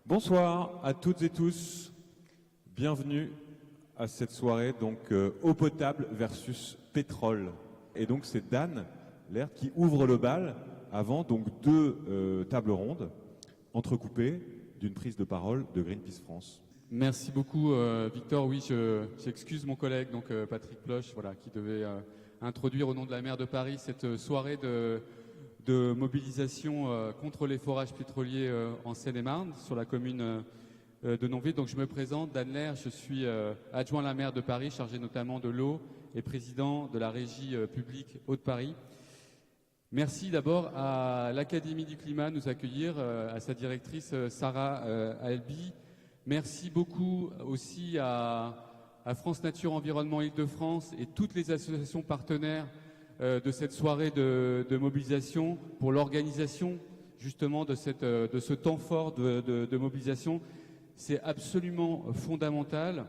Bonsoir à toutes et tous, bienvenue à cette soirée eau potable versus pétrole. Et donc c'est Dan Laird qui ouvre le bal avant deux tables rondes entrecoupées d'une prise de parole de Greenpeace France. Merci beaucoup Victor. Oui, j'excuse mon collègue Patrick Ploche, qui devait introduire au nom de la maire de Paris cette soirée de mobilisation contre les forages pétroliers en Seine-et-Marne, sur la commune de Nonville. Donc je me présente, Dan Laird, je suis adjoint à la maire de Paris, chargé notamment de l'eau et président de la régie publique Hauts-de-Paris. Merci d'abord à l'Académie du Climat de nous accueillir, à sa directrice Sarah Albi. Merci beaucoup aussi à France Nature Environnement Île-de-France et toutes les associations partenaires de cette soirée de mobilisation pour l'organisation justement de ce temps fort de mobilisation. C'est absolument fondamental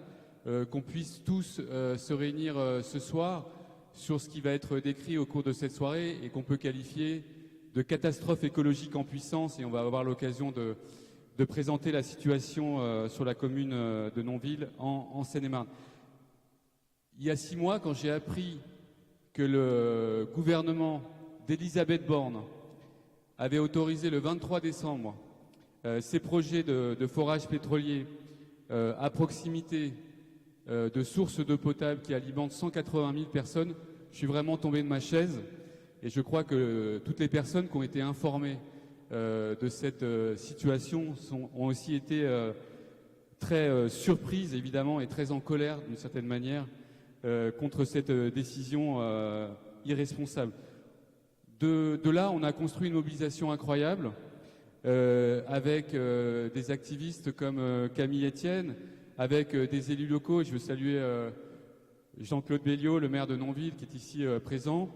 qu'on puisse tous se réunir ce soir sur ce qui va être décrit au cours de cette soirée et qu'on peut qualifier de catastrophe écologique en puissance, et on va avoir l'occasion de présenter la situation sur la commune de Nonville en Seine-et-Marne. Il y a 6 mois, quand j'ai appris que le gouvernement d'Elisabeth Borne avait autorisé le 23 décembre ces projets de forage pétrolier à proximité de sources d'eau potable qui alimentent 180 000 personnes, je suis vraiment tombé de ma chaise, et je crois que toutes les personnes qui ont été informées de cette situation ont aussi été très surprises évidemment et très en colère d'une certaine manière contre cette décision irresponsable. De là, on a construit une mobilisation incroyable avec des activistes comme Camille Etienne, avec des élus locaux. Et je veux saluer Jean-Claude Belliot, le maire de Nonville, qui est ici présent,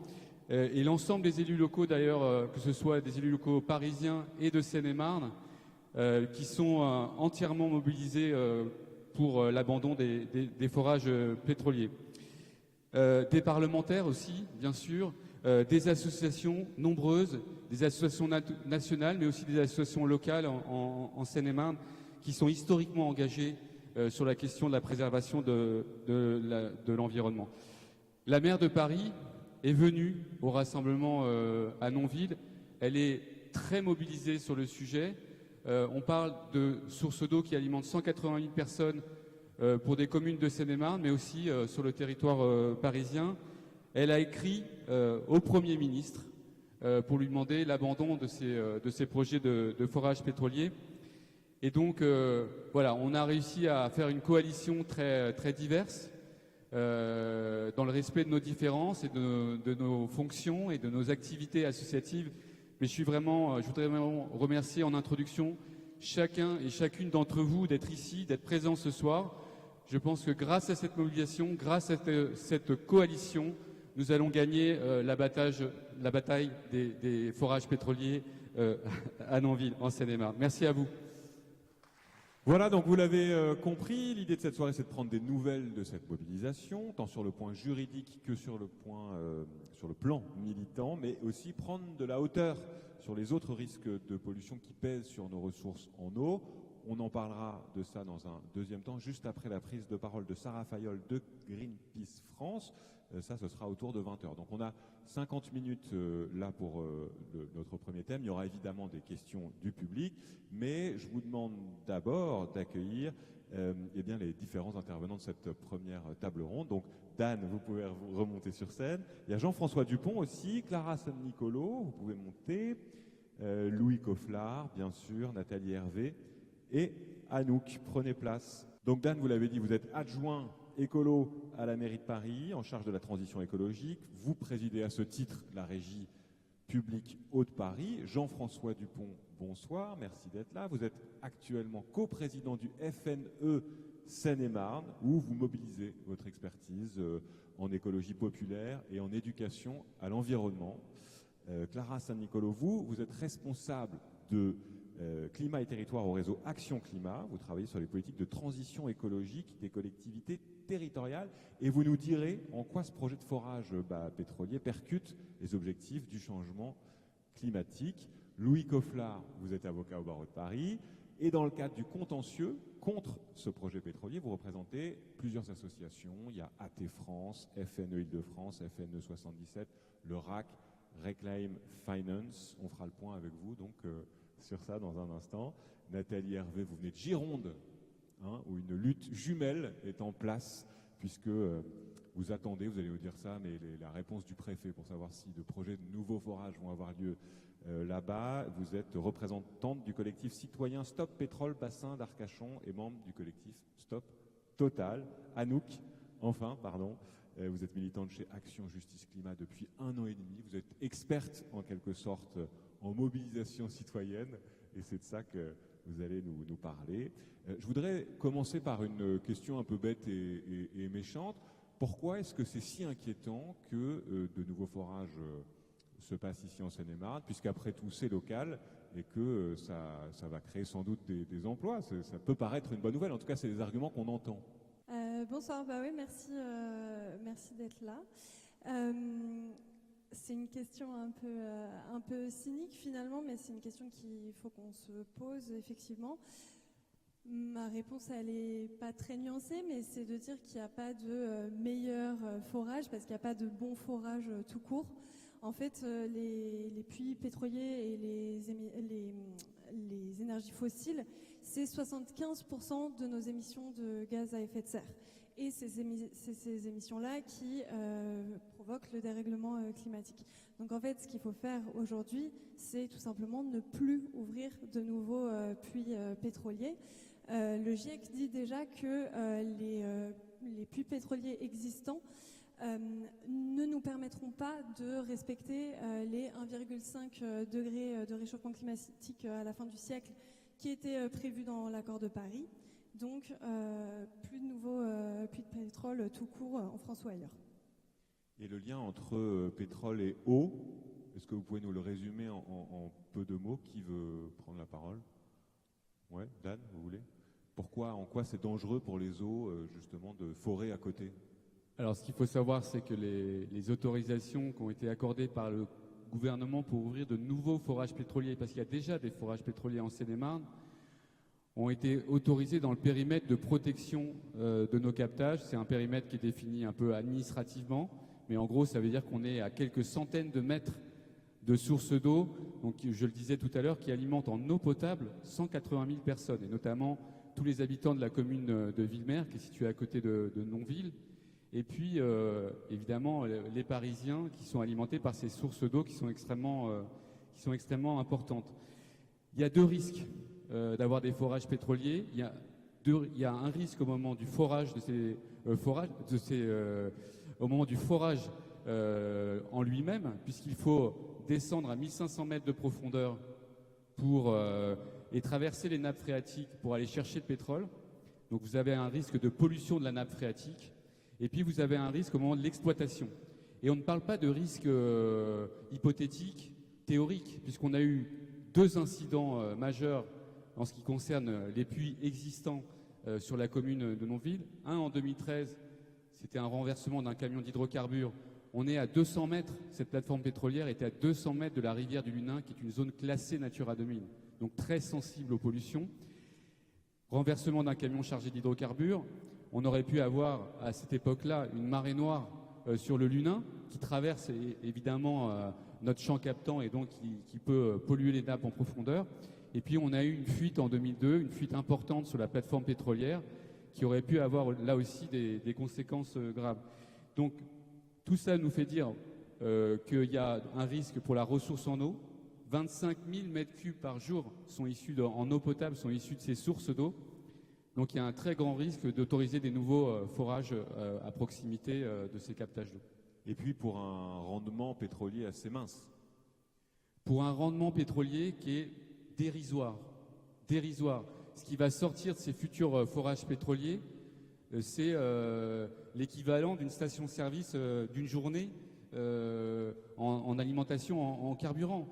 et l'ensemble des élus locaux d'ailleurs, que ce soit des élus locaux parisiens et de Seine-et-Marne, qui sont entièrement mobilisés pour l'abandon des forages pétroliers. Des parlementaires aussi, bien sûr, des associations nombreuses, des associations nationales, mais aussi des associations locales en Seine-et-Marne, qui sont historiquement engagées sur la question de la préservation de l'environnement. La maire de Paris est venue au rassemblement à Nonville. Elle est très mobilisée sur le sujet. On parle de sources d'eau qui alimentent 180 000 personnes pour des communes de Seine-et-Marne, mais aussi sur le territoire parisien. Elle a écrit au Premier ministre pour lui demander l'abandon de ces projets de forage pétrolier. Et donc, on a réussi à faire une coalition très, très diverse, dans le respect de nos différences et de nos fonctions et de nos activités associatives. Mais je voudrais vraiment remercier en introduction chacun et chacune d'entre vous d'être ici, d'être présents ce soir. Je pense que grâce à cette mobilisation, grâce à cette coalition, nous allons gagner la bataille des forages pétroliers à Nonville, en Seine-et-Marne. Merci à vous. Voilà, donc vous l'avez compris, l'idée de cette soirée, c'est de prendre des nouvelles de cette mobilisation, tant sur le point juridique que sur le plan militant, mais aussi prendre de la hauteur sur les autres risques de pollution qui pèsent sur nos ressources en eau. On en parlera de ça dans un deuxième temps, juste après la prise de parole de Sarah Fayol de Greenpeace France. Ça, ce sera autour de 20h. Donc on a 50 minutes là pour notre premier thème. Il y aura évidemment des questions du public, mais je vous demande d'abord d'accueillir les différents intervenants de cette première table ronde. Donc Dan, vous pouvez remonter sur scène. Il y a Jean-François Dupont aussi, Clara San-Nicolo, vous pouvez monter, Louis Cofflard, bien sûr, Nathalie Hervé et Anouk. Prenez place. Donc Dan, vous l'avez dit, vous êtes adjoint écolo à la mairie de Paris, en charge de la transition écologique. Vous présidez à ce titre la régie publique Hauts-de-Paris. Jean-François Dupont, bonsoir, merci d'être là. Vous êtes actuellement coprésident du FNE Seine-et-Marne, où vous mobilisez votre expertise en écologie populaire et en éducation à l'environnement. Clara San-Nicolo, vous êtes responsable de climat et territoire au réseau Action Climat. Vous travaillez sur les politiques de transition écologique des collectivités territoriales et vous nous direz en quoi ce projet de forage pétrolier percute les objectifs du changement climatique. Louis Cofflard, vous êtes avocat au barreau de Paris Et dans le cadre du contentieux contre ce projet pétrolier, vous représentez plusieurs associations. Il y a AT France, FNE Île-de-France, FNE 77, le RAC, Reclaim Finance. On fera le point avec vous donc sur ça dans un instant. Nathalie Hervé, vous venez de Gironde, où une lutte jumelle est en place, puisque vous attendez, vous allez nous dire ça, mais la réponse du préfet pour savoir si de projets de nouveaux forages vont avoir lieu là-bas. Vous êtes représentante du collectif citoyen Stop Pétrole Bassin d'Arcachon et membre du collectif Stop Total. Anouk, enfin, pardon. Vous êtes militante chez Action Justice Climat depuis 1 an et demi. Vous êtes experte en quelque sorte en mobilisation citoyenne et c'est de ça que vous allez nous parler. Je voudrais commencer par une question un peu bête et méchante. Pourquoi est-ce que c'est si inquiétant que de nouveaux forages se passent ici en Seine-et-Marne, puisqu'après tout c'est local et que ça va créer sans doute des emplois. Ça peut paraître une bonne nouvelle, en tout cas c'est des arguments qu'on entend. Bonsoir, oui, merci d'être là. C'est une question un peu cynique finalement, mais c'est une question qu'il faut qu'on se pose effectivement. Ma réponse, elle n'est pas très nuancée, mais c'est de dire qu'il n'y a pas de meilleur forage, parce qu'il n'y a pas de bon forage tout court. En fait, les puits pétroliers et les énergies fossiles, c'est 75% de nos émissions de gaz à effet de serre. Et c'est ces émissions-là qui provoquent le dérèglement climatique. Donc en fait, ce qu'il faut faire aujourd'hui, c'est tout simplement ne plus ouvrir de nouveaux puits pétroliers. Le GIEC dit déjà que les puits pétroliers existants ne nous permettront pas de respecter les 1,5 degrés de réchauffement climatique à la fin du siècle qui étaient prévus dans l'accord de Paris. Donc, plus de nouveaux puits de pétrole tout court en France ou ailleurs. Et le lien entre pétrole et eau, est-ce que vous pouvez nous le résumer en peu de mots? Qui veut prendre la parole? Ouais, Dan, vous voulez? Pourquoi, en quoi c'est dangereux pour les eaux, justement, de forêt à côté? Alors, ce qu'il faut savoir, c'est que les autorisations qui ont été accordées par le gouvernement pour ouvrir de nouveaux forages pétroliers, parce qu'il y a déjà des forages pétroliers en Seine-et-Marne, ont été autorisés dans le périmètre de protection de nos captages. C'est un périmètre qui est défini un peu administrativement, mais en gros, ça veut dire qu'on est à quelques centaines de mètres de sources d'eau, donc je le disais tout à l'heure, qui alimentent en eau potable 180 000 personnes, et notamment tous les habitants de la commune de Villemer, qui est située à côté de Nonville, et puis évidemment les Parisiens qui sont alimentés par ces sources d'eau qui sont extrêmement importantes. Il y a deux risques d'avoir des forages pétroliers. Il y a un risque au moment du forage au moment du forage en lui-même, puisqu'il faut descendre à 1500 mètres de profondeur et traverser les nappes phréatiques pour aller chercher le pétrole. Donc vous avez un risque de pollution de la nappe phréatique. Et puis vous avez un risque au moment de l'exploitation. Et on ne parle pas de risque hypothétique, théorique, puisqu'on a eu 2 incidents majeurs en ce qui concerne les puits existants sur la commune de Nonville. Un en 2013, c'était un renversement d'un camion d'hydrocarbures. On est à 200 mètres, cette plateforme pétrolière était à 200 mètres de la rivière du Lunin, qui est une zone classée Natura 2000, donc très sensible aux pollutions. Renversement d'un camion chargé d'hydrocarbures. On aurait pu avoir à cette époque-là une marée noire sur le Lunin qui traverse évidemment notre champ captant et donc qui peut polluer les nappes en profondeur. Et puis on a eu une fuite en 2002, une fuite importante sur la plateforme pétrolière qui aurait pu avoir là aussi des conséquences graves. Donc tout ça nous fait dire qu'il y a un risque pour la ressource en eau. 25 000 mètres cubes par jour sont issus en eau potable, sont issus de ces sources d'eau. Donc il y a un très grand risque d'autoriser des nouveaux forages à proximité de ces captages d'eau. Et puis pour un rendement pétrolier assez mince. Pour un rendement pétrolier qui est dérisoire. Dérisoire. Ce qui va sortir de ces futurs forages pétroliers, c'est l'équivalent d'une station-service d'une journée en alimentation en carburant.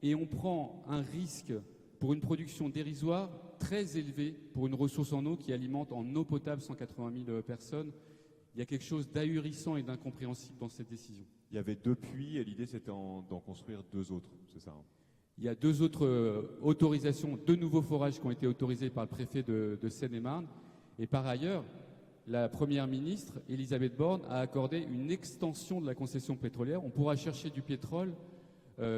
Et on prend un risque pour une production dérisoire très élevée pour une ressource en eau qui alimente en eau potable 180 000 personnes. Il y a quelque chose d'ahurissant et d'incompréhensible dans cette décision. Il y avait 2 puits et l'idée c'était d'en construire 2 autres, c'est ça hein? Il y a deux autres autorisations, deux nouveaux forages qui ont été autorisés par le préfet de Seine-et-Marne. Et par ailleurs, la Première ministre, Elisabeth Borne, a accordé une extension de la concession pétrolière. On pourra chercher du pétrole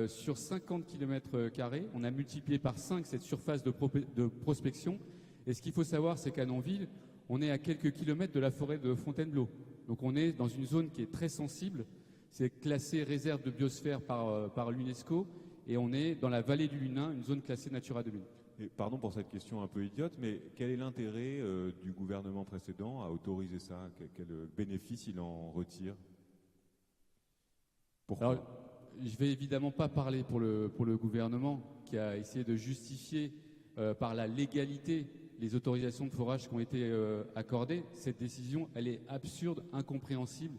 sur 50 km². On a multiplié par 5 cette surface de prospection. Et ce qu'il faut savoir, c'est qu'à Nonville, on est à quelques kilomètres de la forêt de Fontainebleau. Donc on est dans une zone qui est très sensible. C'est classé réserve de biosphère par l'UNESCO. Et on est dans la vallée du Lunin, une zone classée Natura 2000. Et pardon pour cette question un peu idiote, mais quel est l'intérêt du gouvernement précédent à autoriser ça? Quel bénéfice il en retire? Pourquoi? Alors, je ne vais évidemment pas parler pour le gouvernement qui a essayé de justifier par la légalité les autorisations de forage qui ont été accordées. Cette décision, elle est absurde, incompréhensible,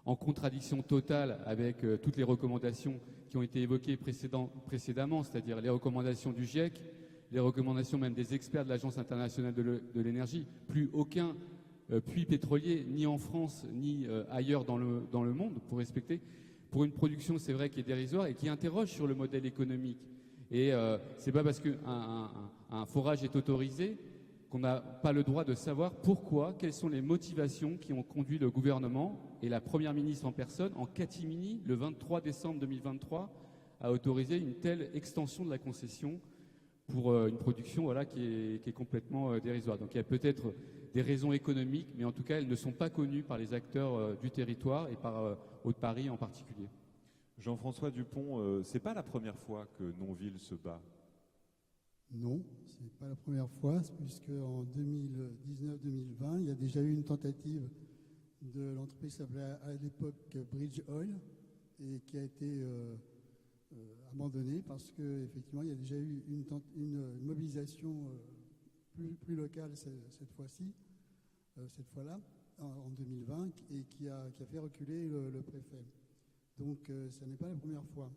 en contradiction totale avec toutes les recommandations qui ont été évoquées précédemment, c'est-à-dire les recommandations du GIEC, les recommandations même des experts de l'Agence internationale de l'énergie. Plus aucun puits pétrolier, ni en France, ni ailleurs dans le monde, pour respecter, pour une production, c'est vrai, qui est dérisoire et qui interroge sur le modèle économique. Et c'est pas parce qu'un forage est autorisé qu'on n'a pas le droit de savoir pourquoi, quelles sont les motivations qui ont conduit le gouvernement et la Première ministre en personne, en catimini, le 23 décembre 2023, à autoriser une telle extension de la concession pour une production qui est complètement dérisoire. Donc il y a peut-être des raisons économiques, mais en tout cas, elles ne sont pas connues par les acteurs du territoire et par Haute-Paris en particulier. Jean-François Dupont, c'est pas la première fois que Nonville se bat? Non, ce n'est pas la première fois, puisque en 2019-2020, il y a déjà eu une tentative de l'entreprise qui s'appelait à l'époque Bridge Oil et qui a été abandonnée parce qu'effectivement, il y a déjà eu une mobilisation plus locale cette fois-là, en 2020, et qui a fait reculer le préfet. Donc, ce n'est pas la première fois.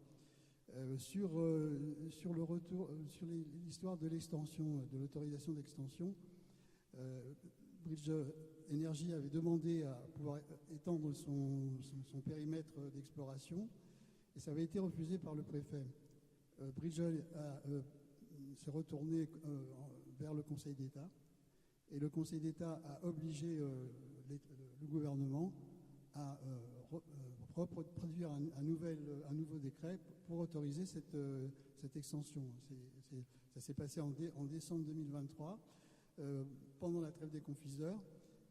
Sur le retour, sur l'histoire de l'extension, de l'autorisation d'extension, Bridge Energy avait demandé à pouvoir étendre son périmètre d'exploration et ça avait été refusé par le préfet. Bridge s'est retourné vers le Conseil d'État et le Conseil d'État a obligé le gouvernement à produire un nouveau décret pour autoriser cette extension. Ça s'est passé en décembre 2023, pendant la trêve des confiseurs.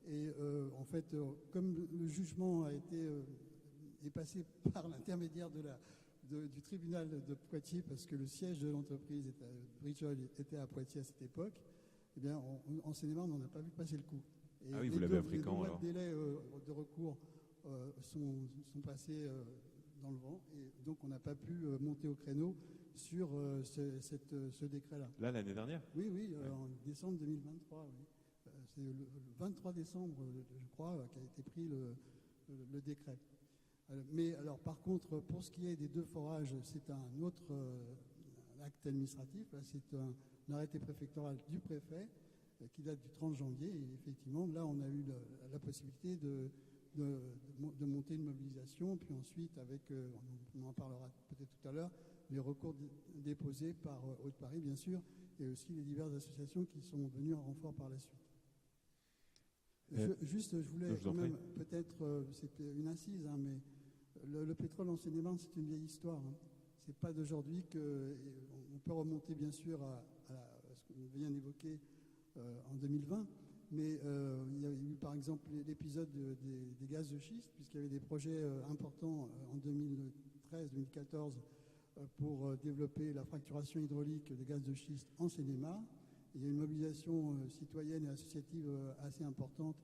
Et en fait, comme le jugement est passé par l'intermédiaire du tribunal de Poitiers, parce que le siège de l'entreprise Bridge Oil était à Poitiers à cette époque, eh bien, en Seine-et-Marne, on n'a pas vu passer le coup. Et ah oui, vous l'avez appris quand alors? Les délais de recours sont passés dans le vent et donc on n'a pas pu monter au créneau sur ce décret-là. Là, l'année dernière? Oui, en décembre 2023. Oui. C'est le 23 décembre, je crois, qu'a été pris le décret. Mais alors, par contre, pour ce qui est des deux forages, c'est un autre acte administratif. C'est un arrêté préfectoral du préfet qui date du 30 janvier. Et effectivement, là, on a eu la possibilité de monter une mobilisation, puis ensuite, on en parlera peut-être tout à l'heure, les recours déposés par Haute-Paris, bien sûr, et aussi les diverses associations qui sont venues en renfort par la suite. Je voulais quand même, peut-être, c'est une incise, hein, mais le pétrole en Seine-et-Marne, c'est une vieille histoire. Hein. C'est pas d'aujourd'hui on peut remonter, bien sûr, à ce qu'on vient d'évoquer en 2020, mais il y a eu, par exemple, l'épisode des gaz de schiste, puisqu'il y avait des projets importants en 2013-2014 pour développer la fracturation hydraulique des gaz de schiste en Seine-et-Marne. Il y a une mobilisation citoyenne et associative assez importante,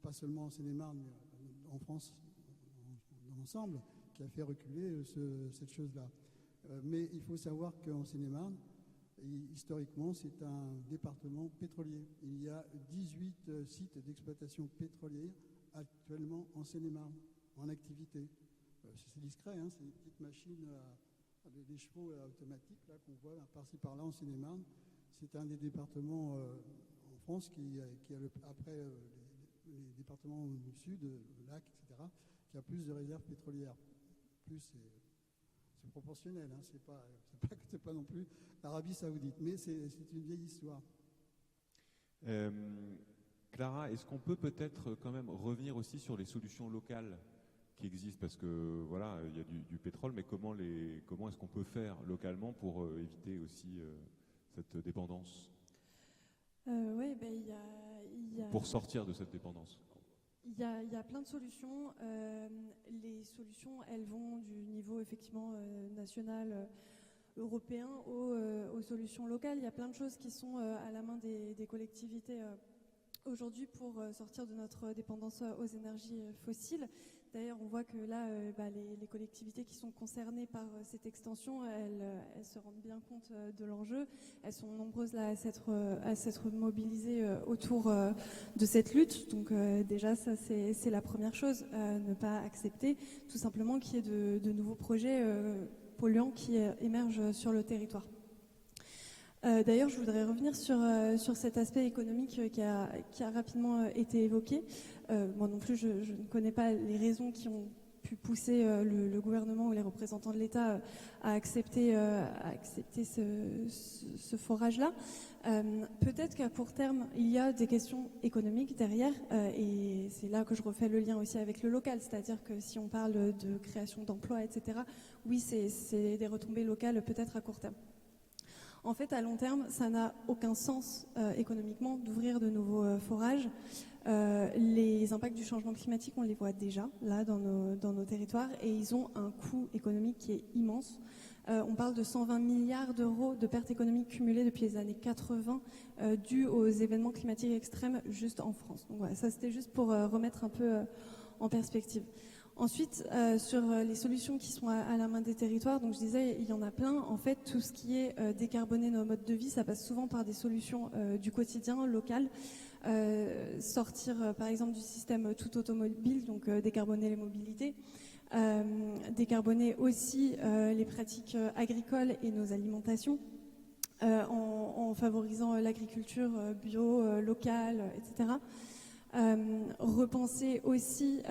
pas seulement en Seine-et-Marne, mais en France dans l'ensemble, qui a fait reculer cette chose-là. Mais il faut savoir qu'en Seine-et-Marne, historiquement, c'est un département pétrolier. Il y a 18 sites d'exploitation pétrolière actuellement en Seine-et-Marne, en activité. C'est discret, hein, c'est des petites machines, des chevaux automatiques là, qu'on voit par-ci par-là en Seine-et-Marne. C'est un des départements en France qui a après les départements du sud, le lac, etc., qui a plus de réserves pétrolières. Plus, c'est c'est proportionnel, hein, c'est pas non plus l'Arabie Saoudite, mais c'est une vieille histoire. Clara, est-ce qu'on peut peut-être quand même revenir aussi sur les solutions locales qui existent, parce que voilà, il y a du pétrole, mais comment est-ce qu'on peut faire localement pour éviter aussi cette dépendance, Oui, ben, il y a pour sortir de cette dépendance? Il y a plein de solutions. Les solutions, elles vont du niveau effectivement national, européen aux solutions locales. Il y a plein de choses qui sont à la main des collectivités aujourd'hui pour sortir de notre dépendance aux énergies fossiles. D'ailleurs, on voit que là, les collectivités qui sont concernées par cette extension, elles se rendent bien compte de l'enjeu. Elles sont nombreuses là à s'être mobilisées autour de cette lutte. Donc déjà, ça c'est la première chose, ne pas accepter tout simplement qu'il y ait de nouveaux projets polluants qui émergent sur le territoire. D'ailleurs, je voudrais revenir sur cet aspect économique qui a rapidement été évoqué. Moi non plus, je ne connais pas les raisons qui ont pu pousser le gouvernement ou les représentants de l'État à accepter ce forage-là. Peut-être qu'à court terme, il y a des questions économiques derrière, et c'est là que je refais le lien aussi avec le local, c'est-à-dire que si on parle de création d'emplois, etc., oui, c'est des retombées locales peut-être à court terme. En fait, à long terme, ça n'a aucun sens économiquement d'ouvrir de nouveaux forages. Les impacts du changement climatique, on les voit déjà là dans nos territoires, et ils ont un coût économique qui est immense. On parle de 120 milliards d'euros de pertes économiques cumulées depuis les années 80 dues aux événements climatiques extrêmes juste en France. Donc voilà, ça c'était juste pour remettre un peu en perspective. Ensuite, sur les solutions qui sont à la main des territoires, donc je disais, il y en a plein. En fait, tout ce qui est décarboner nos modes de vie, ça passe souvent par des solutions du quotidien, local. Sortir, par exemple, du système tout automobile, donc décarboner les mobilités. Décarboner aussi les pratiques agricoles et nos alimentations. En favorisant l'agriculture bio, locale, etc. Repenser aussi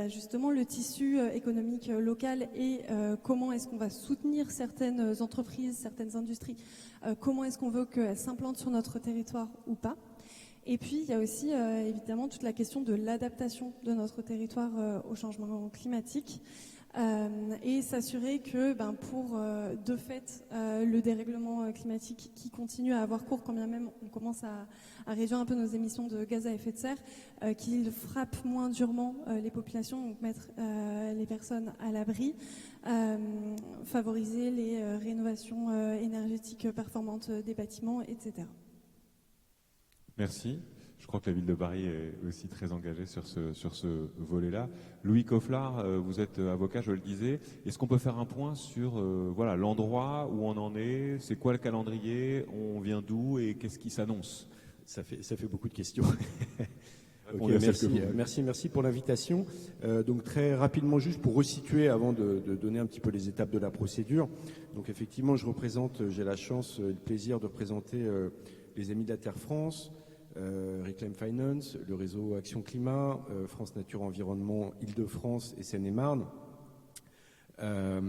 justement le tissu économique local et comment est-ce qu'on va soutenir certaines entreprises, certaines industries, comment est-ce qu'on veut qu'elles s'implantent sur notre territoire ou pas. Et puis il y a aussi évidemment toute la question de l'adaptation de notre territoire au changement climatique. Et s'assurer que pour de fait le dérèglement climatique qui continue à avoir cours, quand bien même on commence à réduire un peu nos émissions de gaz à effet de serre, qu'il frappe moins durement les populations, donc mettre les personnes à l'abri, favoriser les rénovations énergétiques performantes des bâtiments, etc. Merci. Je crois que la ville de Paris est aussi très engagée sur ce volet-là. Louis Cofflard, vous êtes avocat, je le disais. Est-ce qu'on peut faire un point sur l'endroit où on en est? C'est quoi le calendrier? On vient d'où et qu'est-ce qui s'annonce? Ça fait beaucoup de questions. Okay, merci pour l'invitation. Donc très rapidement, juste pour resituer avant de donner un petit peu les étapes de la procédure. Donc effectivement, j'ai la chance et le plaisir de représenter les Amis de la Terre France, Reclaim Finance, le réseau Action Climat, France Nature Environnement, Île-de-France et Seine-et-Marne. À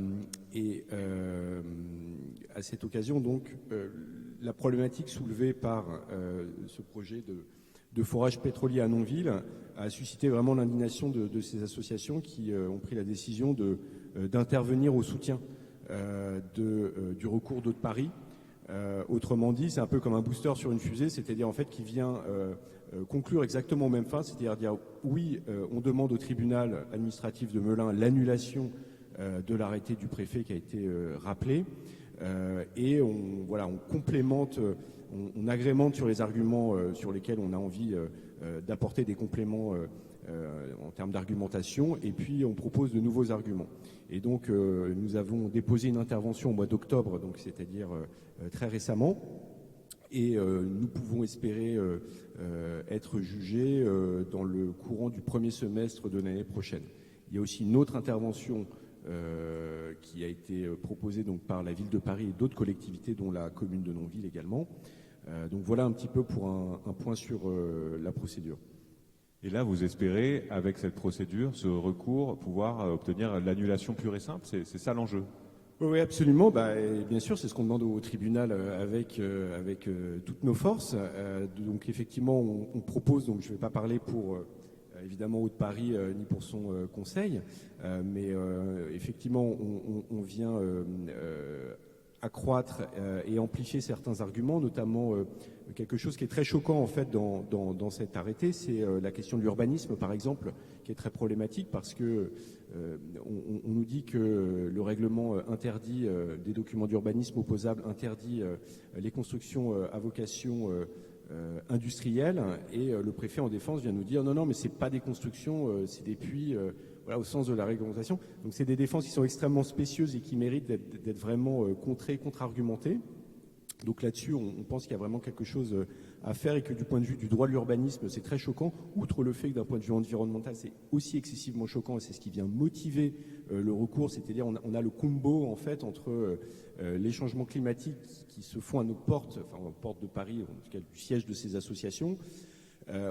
cette occasion, donc, la problématique soulevée par ce projet de forage pétrolier à Nonville a suscité vraiment l'indignation de ces associations qui ont pris la décision d'intervenir au soutien du recours d'eau de Paris. Autrement dit, c'est un peu comme un booster sur une fusée, c'est-à-dire en fait qui vient conclure exactement aux mêmes fins, c'est-à-dire dire oui, on demande au tribunal administratif de Melun l'annulation de l'arrêté du préfet qui a été rappelé, et on complémente, on agrémente sur les arguments sur lesquels on a envie d'apporter des compléments en termes d'argumentation, et puis on propose de nouveaux arguments. Et donc nous avons déposé une intervention au mois d'octobre, donc c'est-à-dire très récemment, et nous pouvons espérer être jugés dans le courant du premier semestre de l'année prochaine. Il y a aussi une autre intervention qui a été proposée donc par la ville de Paris et d'autres collectivités, dont la commune de Nonville également. Donc voilà un petit peu pour un point sur la procédure. Et là, vous espérez, avec cette procédure, ce recours, pouvoir obtenir l'annulation pure et simple? C'est ça l'enjeu? Oui, absolument. Et bien sûr, c'est ce qu'on demande au tribunal avec toutes nos forces. Donc effectivement, on propose, donc je ne vais pas parler pour évidemment Haut-de-Paris ni pour son conseil, mais effectivement, on vient accroître et amplifier certains arguments, notamment quelque chose qui est très choquant en fait dans cet arrêté, c'est la question de l'urbanisme par exemple, qui est très problématique parce que on nous dit que le règlement interdit des documents d'urbanisme opposables, interdit les constructions à vocation industrielle, et le préfet en défense vient nous dire non, mais c'est pas des constructions, c'est des puits. Voilà, au sens de la réglementation. Donc c'est des défenses qui sont extrêmement spécieuses et qui méritent d'être vraiment contrées, contre-argumentées. Donc là-dessus, on pense qu'il y a vraiment quelque chose à faire et que du point de vue du droit de l'urbanisme, c'est très choquant. Outre le fait que d'un point de vue environnemental, c'est aussi excessivement choquant et c'est ce qui vient motiver le recours. C'est-à-dire on a le combo en fait entre les changements climatiques qui se font à nos portes, enfin aux portes de Paris, en tout cas du siège de ces associations.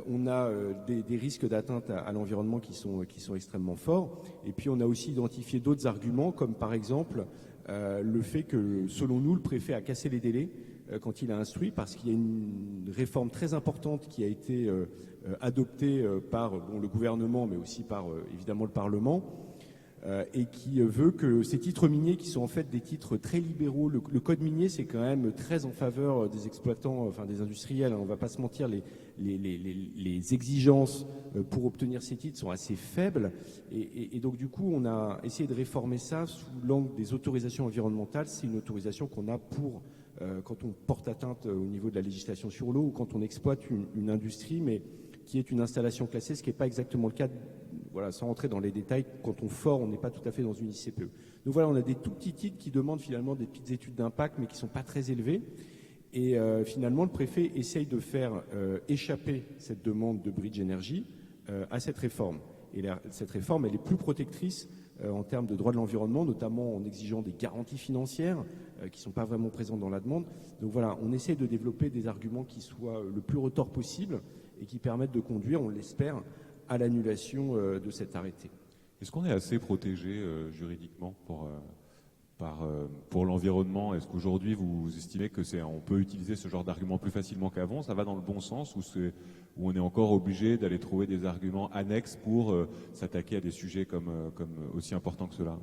On a des risques d'atteinte à l'environnement qui sont extrêmement forts. Et puis on a aussi identifié d'autres arguments, comme par exemple le fait que, selon nous, le préfet a cassé les délais quand il a instruit, parce qu'il y a une réforme très importante qui a été adoptée par le gouvernement, mais aussi par évidemment le Parlement, et qui veut que ces titres miniers, qui sont en fait des titres très libéraux, le code minier c'est quand même très en faveur des exploitants, enfin des industriels, hein, on ne va pas se mentir, les exigences pour obtenir ces titres sont assez faibles, et donc du coup on a essayé de réformer ça sous l'angle des autorisations environnementales. C'est une autorisation qu'on a pour quand on porte atteinte au niveau de la législation sur l'eau ou quand on exploite une industrie, mais qui est une installation classée, ce qui n'est pas exactement le cas. Voilà, sans rentrer dans les détails, quand on fore, on n'est pas tout à fait dans une ICPE. Donc voilà, on a des tout petits titres qui demandent finalement des petites études d'impact, mais qui ne sont pas très élevés. Et finalement, le préfet essaye de faire échapper cette demande de Bridge Energy à cette réforme. Et cette réforme, elle est plus protectrice en termes de droit de l'environnement, notamment en exigeant des garanties financières qui ne sont pas vraiment présentes dans la demande. Donc voilà, on essaie de développer des arguments qui soient le plus retors possible et qui permettent de conduire, on l'espère, à l'annulation de cet arrêté. Est-ce qu'on est assez protégé juridiquement pour l'environnement? Est-ce qu'aujourd'hui vous estimez que on peut utiliser ce genre d'argument plus facilement qu'avant? Ça va dans le bon sens où on est encore obligé d'aller trouver des arguments annexes pour s'attaquer à des sujets comme aussi importants que cela?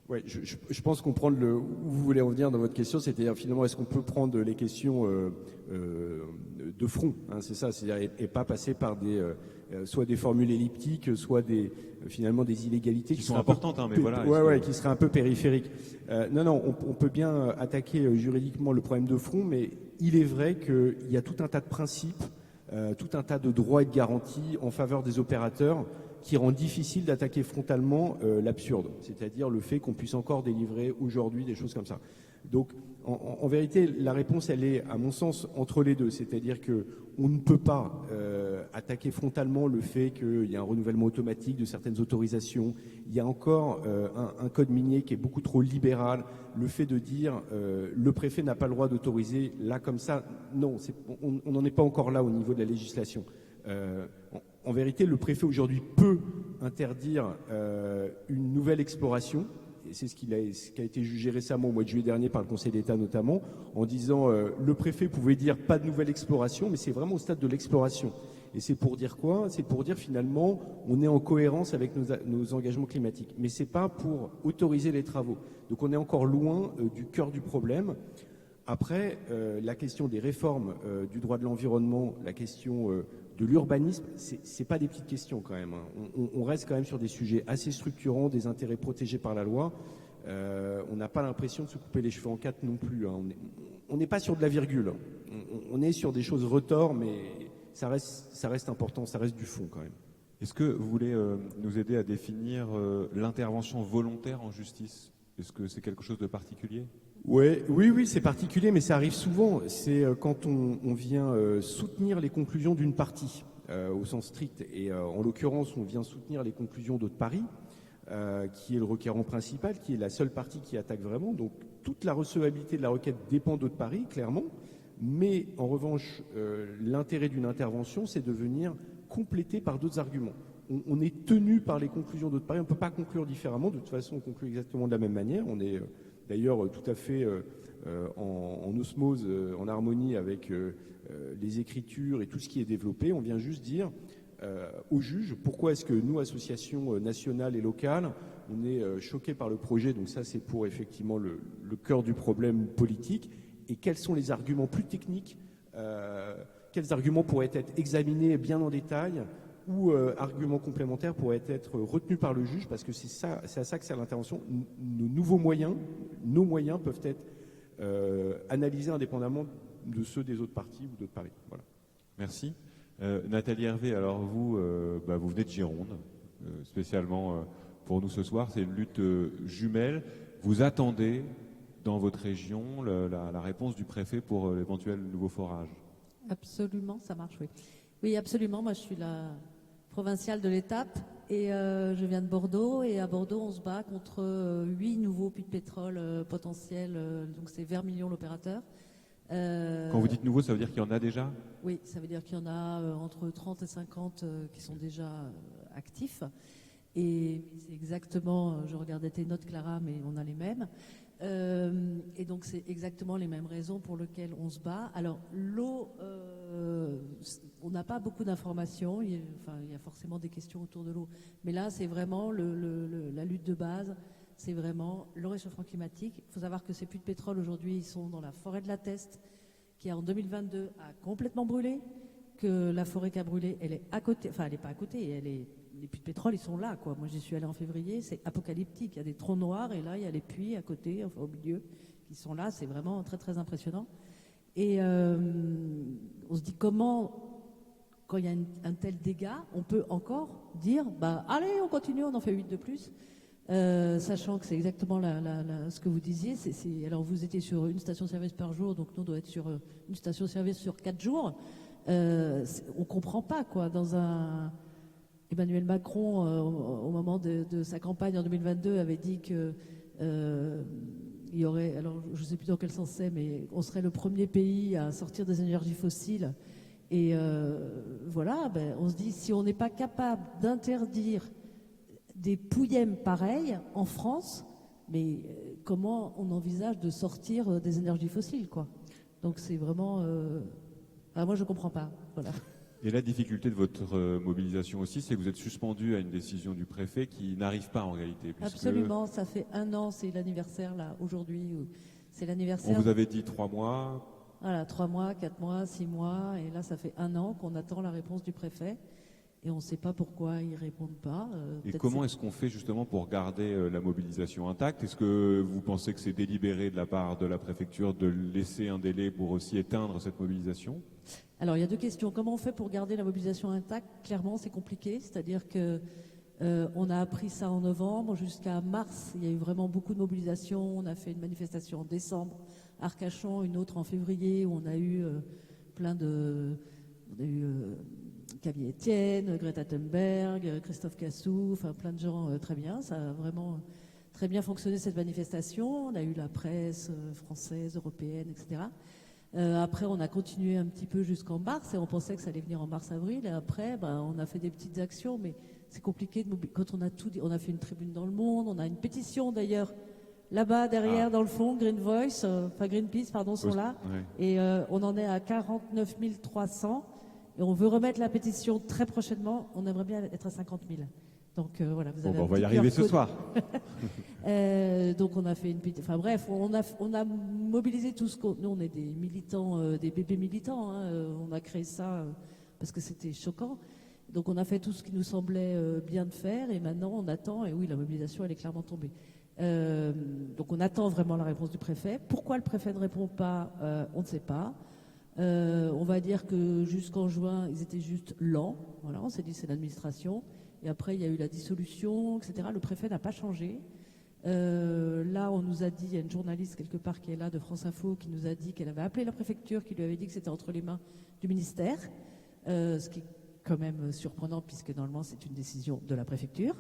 Oui, je pense comprendre où vous voulez en venir dans votre question, c'est-à-dire finalement est-ce qu'on peut prendre les questions de front, hein, c'est ça, c'est-à-dire et pas passer par soit des formules elliptiques, soit finalement des illégalités qui sont importantes, hein, mais voilà. Qui seraient un peu périphériques. Non, on peut bien attaquer juridiquement le problème de front, mais il est vrai qu'il y a tout un tas de principes, tout un tas de droits et de garanties en faveur des opérateurs qui rend difficile d'attaquer frontalement l'absurde, c'est-à-dire le fait qu'on puisse encore délivrer aujourd'hui des choses comme ça. Donc, en vérité, la réponse, elle est, à mon sens, entre les deux, c'est-à-dire qu'on ne peut pas attaquer frontalement le fait qu'il y a un renouvellement automatique de certaines autorisations. Il y a encore un code minier qui est beaucoup trop libéral. Le fait de dire le préfet n'a pas le droit d'autoriser là comme ça, non, on n'en est pas encore là au niveau de la législation. En vérité, le préfet aujourd'hui peut interdire une nouvelle exploration, et c'est ce qui a été jugé récemment au mois de juillet dernier par le Conseil d'État notamment, en disant le préfet pouvait dire pas de nouvelle exploration, mais c'est vraiment au stade de l'exploration. Et c'est pour dire quoi? C'est pour dire finalement on est en cohérence avec nos engagements climatiques, mais c'est pas pour autoriser les travaux. Donc on est encore loin du cœur du problème. Après, la question des réformes du droit de l'environnement, la question de l'urbanisme, c'est pas des petites questions quand même, hein. On reste quand même sur des sujets assez structurants, des intérêts protégés par la loi. On n'a pas l'impression de se couper les cheveux en quatre non plus, hein. On n'est pas sur de la virgule. On est sur des choses retors, mais ça reste important, ça reste du fond quand même. Est-ce que vous voulez nous aider à définir l'intervention volontaire en justice? Est-ce que c'est quelque chose de particulier? Oui, c'est particulier, mais ça arrive souvent. C'est quand on vient soutenir les conclusions d'une partie, au sens strict. Et en l'occurrence, on vient soutenir les conclusions d'Haut-de-Paris, qui est le requérant principal, qui est la seule partie qui attaque vraiment. Donc toute la recevabilité de la requête dépend d'Haut-de-Paris, clairement. Mais en revanche, l'intérêt d'une intervention, c'est de venir compléter par d'autres arguments. On est tenu par les conclusions d'Haut-de-Paris. On ne peut pas conclure différemment. De toute façon, on conclut exactement de la même manière. On est d'ailleurs tout à fait en osmose, en harmonie avec les écritures et tout ce qui est développé. On vient juste dire aux juges pourquoi est-ce que nous, associations nationales et locales, on est choqués par le projet. Donc ça, c'est pour effectivement le cœur du problème politique. Et quels sont les arguments plus techniques, quels arguments pourraient être examinés bien en détail ou arguments complémentaires pourraient être retenus par le juge, parce que c'est à ça que sert l'intervention. Nos moyens peuvent être analysés indépendamment de ceux des autres parties ou d'autres paris. Voilà. Merci. Nathalie Hervé, alors vous venez de Gironde, spécialement pour nous ce soir. C'est une lutte jumelle. Vous attendez dans votre région la réponse du préfet pour l'éventuel nouveau forage? Absolument, ça marche, oui. Oui, absolument. Moi, je suis la provinciale de l'étape et je viens de Bordeaux. Et à Bordeaux, on se bat contre 8 nouveaux puits de pétrole potentiels. Donc, c'est Vermilion l'opérateur. Quand vous dites nouveau, ça veut dire qu'il y en a déjà? Oui, ça veut dire qu'il y en a entre 30 et 50 qui sont déjà actifs. Et c'est exactement, je regardais tes notes, Clara, mais on a les mêmes. Et donc c'est exactement les mêmes raisons pour lesquelles on se bat. Alors l'eau, on n'a pas beaucoup d'informations, il y a forcément des questions autour de l'eau, mais là c'est vraiment la lutte de base, c'est vraiment le réchauffement climatique. Il faut savoir que ces puits de pétrole aujourd'hui, ils sont dans la forêt de la Teste, qui en 2022 a complètement brûlé, que la forêt qui a brûlé, elle est à côté, enfin elle n'est pas à côté, les puits de pétrole, ils sont là, quoi. Moi, j'y suis allée en février, c'est apocalyptique. Il y a des trous noirs et là, il y a les puits à côté, enfin au milieu, qui sont là. C'est vraiment très, très impressionnant. Et on se dit comment, quand il y a un tel dégât, on peut encore dire, allez, on continue, on en fait 8 de plus. Sachant que c'est exactement ce que vous disiez. Alors, vous étiez sur une station-service par jour, donc nous, on doit être sur une station-service sur 4 jours. On ne comprend pas, quoi, Emmanuel Macron, au moment de sa campagne en 2022, avait dit que il y aurait, alors je ne sais plus dans quel sens c'est, mais on serait le premier pays à sortir des énergies fossiles. Et voilà, on se dit, si on n'est pas capable d'interdire des pouillèmes pareils en France, mais comment on envisage de sortir des énergies fossiles, quoi. Donc c'est vraiment... moi, je ne comprends pas. Voilà. Et la difficulté de votre mobilisation aussi, c'est que vous êtes suspendu à une décision du préfet qui n'arrive pas en réalité. Absolument, ça fait 1 an, c'est l'anniversaire là, aujourd'hui. C'est l'anniversaire. On vous avait dit 3 mois. Voilà, 3 mois, 4 mois, 6 mois, et là ça fait 1 an qu'on attend la réponse du préfet. Et on ne sait pas pourquoi ils ne répondent pas. Et comment est-ce qu'on fait justement pour garder la mobilisation intacte? Est-ce que vous pensez que c'est délibéré de la part de la préfecture de laisser un délai pour aussi éteindre cette mobilisation? Alors il y a 2 questions. Comment on fait pour garder la mobilisation intacte? Clairement, c'est compliqué. C'est-à-dire que on a appris ça en novembre. Jusqu'à mars, il y a eu vraiment beaucoup de mobilisation. On a fait une manifestation en décembre à Arcachon, une autre en février, où on a eu plein de... On a eu... Camille Etienne, Greta Thunberg, Christophe Cassou, enfin plein de gens très bien. Ça a vraiment très bien fonctionné cette manifestation. On a eu la presse française, européenne, etc. Après, on a continué un petit peu jusqu'en mars et on pensait que ça allait venir en mars-avril. Et après, on a fait des petites actions, mais c'est compliqué quand on a tout. On a fait une tribune dans Le Monde, on a une pétition d'ailleurs là-bas derrière dans le fond, Greenpeace, sont là, ouais. Et on en est à 49 300. Et on veut remettre la pétition très prochainement. On aimerait bien être à 50 000. Donc voilà, vous avez on va y arriver ce soir. Donc on a fait une pétition. Enfin bref, on a mobilisé tout ce qu'on... Nous, on est des militants, des bébés militants. On a créé ça parce que c'était choquant. Donc on a fait tout ce qui nous semblait bien de faire. Et maintenant, on attend. Et oui, la mobilisation, elle est clairement tombée. Donc on attend vraiment la réponse du préfet. Pourquoi le préfet ne répond pas, on ne sait pas. On va dire que jusqu'en juin, ils étaient juste lents. Voilà, on s'est dit c'est l'administration. Et après, il y a eu la dissolution, etc. Le préfet n'a pas changé. Là, on nous a dit, il y a une journaliste quelque part qui est là de France Info qui nous a dit qu'elle avait appelé la préfecture, qui lui avait dit que c'était entre les mains du ministère, ce qui est quand même surprenant puisque normalement c'est une décision de la préfecture.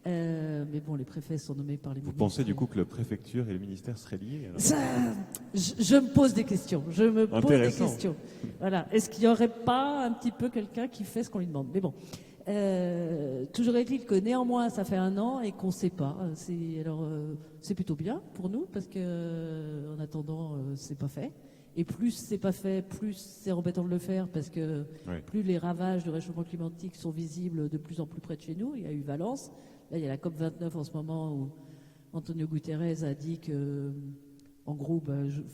Mais bon, les préfets sont nommés par les ministres. Vous pensez du coup que la préfecture et le ministère seraient liés alors? Je me pose des questions. Voilà. Est-ce qu'il n'y aurait pas un petit peu quelqu'un qui fait ce qu'on lui demande? Mais bon. Toujours est-il que néanmoins, ça fait 1 an et qu'on ne sait pas. C'est plutôt bien pour nous parce que, en attendant, c'est pas fait. Et plus c'est pas fait, plus c'est embêtant de le faire parce que plus les ravages du réchauffement climatique sont visibles de plus en plus près de chez nous. Il y a eu Valence. Là, il y a la COP29 en ce moment où Antonio Guterres a dit que, en gros,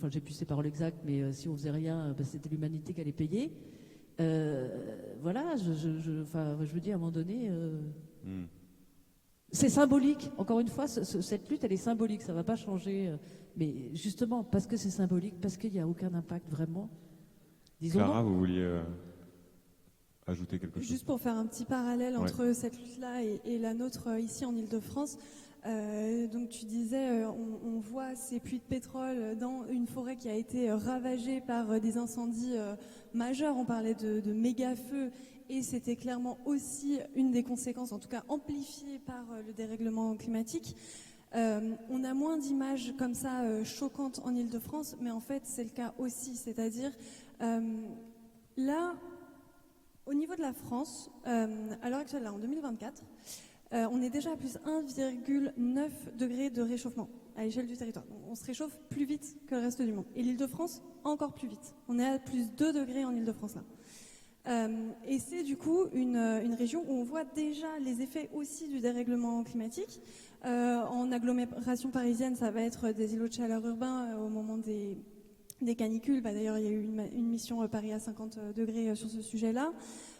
j'ai plus ses paroles exactes, mais si on faisait rien, c'était l'humanité qui allait payer. Voilà, je veux dire, à un moment donné, c'est symbolique. Encore une fois, cette lutte, elle est symbolique. Ça ne va pas changer. Mais justement, parce que c'est symbolique, parce qu'il n'y a aucun impact vraiment. Disons Clara, vous vouliez ajouter quelque chose? Juste pour faire un petit parallèle entre cette lutte-là et la nôtre ici en Ile-de-France. Donc tu disais, on voit ces puits de pétrole dans une forêt qui a été ravagée par des incendies majeurs. On parlait de méga feux et c'était clairement aussi une des conséquences, en tout cas amplifiée par le dérèglement climatique. On a moins d'images comme ça choquantes en Ile-de-France, mais en fait c'est le cas aussi, c'est-à-dire là, au niveau de la France, à l'heure actuelle, là, en 2024, on est déjà à plus 1,9 degrés de réchauffement à l'échelle du territoire. On se réchauffe plus vite que le reste du monde. Et l'Île-de-France, encore plus vite. On est à plus 2 degrés en Île-de-France là. Et c'est du coup une région où on voit déjà les effets aussi du dérèglement climatique. En agglomération parisienne, ça va être des îlots de chaleur urbains au moment des canicules. D'ailleurs, il y a eu une mission Paris à 50 degrés sur ce sujet-là.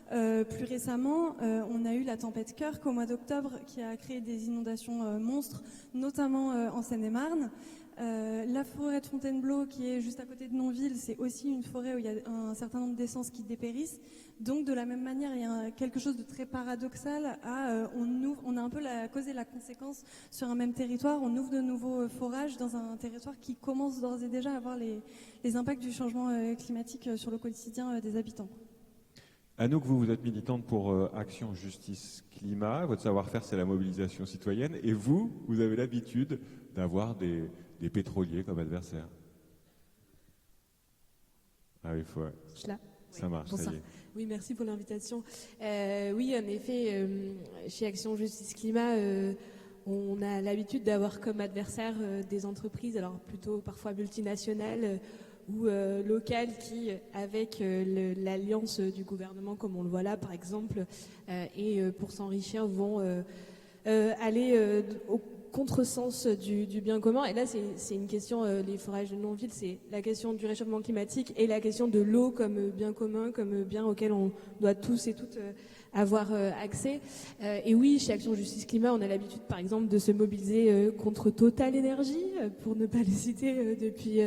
Plus récemment, on a eu la tempête Kirk au mois d'octobre qui a créé des inondations monstres, notamment en Seine-et-Marne. La forêt de Fontainebleau, qui est juste à côté de Nonville, c'est aussi une forêt où il y a un certain nombre d'essences qui dépérissent. Donc, de la même manière, il y a quelque chose de très paradoxal on a un peu la cause et la conséquence sur un même territoire. On ouvre de nouveaux forages dans un territoire qui commence d'ores et déjà à avoir les impacts du changement climatique sur le quotidien des habitants. Anouk, vous êtes militante pour Action, Justice, Climat. Votre savoir-faire, c'est la mobilisation citoyenne. Et vous avez l'habitude d'avoir des pétroliers comme adversaires. Ah oui, faut. Je suis là. Ça marche, ça y est. Oui, merci pour l'invitation. Oui, en effet, chez Action Justice Climat, on a l'habitude d'avoir comme adversaires des entreprises, alors plutôt parfois multinationales ou locales qui, avec l'alliance du gouvernement, comme on le voit là par exemple, et pour s'enrichir, vont aller au contresens du bien commun. Et là, c'est une question, les forages de Nonville, c'est la question du réchauffement climatique et la question de l'eau comme bien commun, comme bien auquel on doit tous et toutes avoir accès. Et oui, chez Action Justice Climat, on a l'habitude, par exemple, de se mobiliser contre Total Énergie, pour ne pas le citer depuis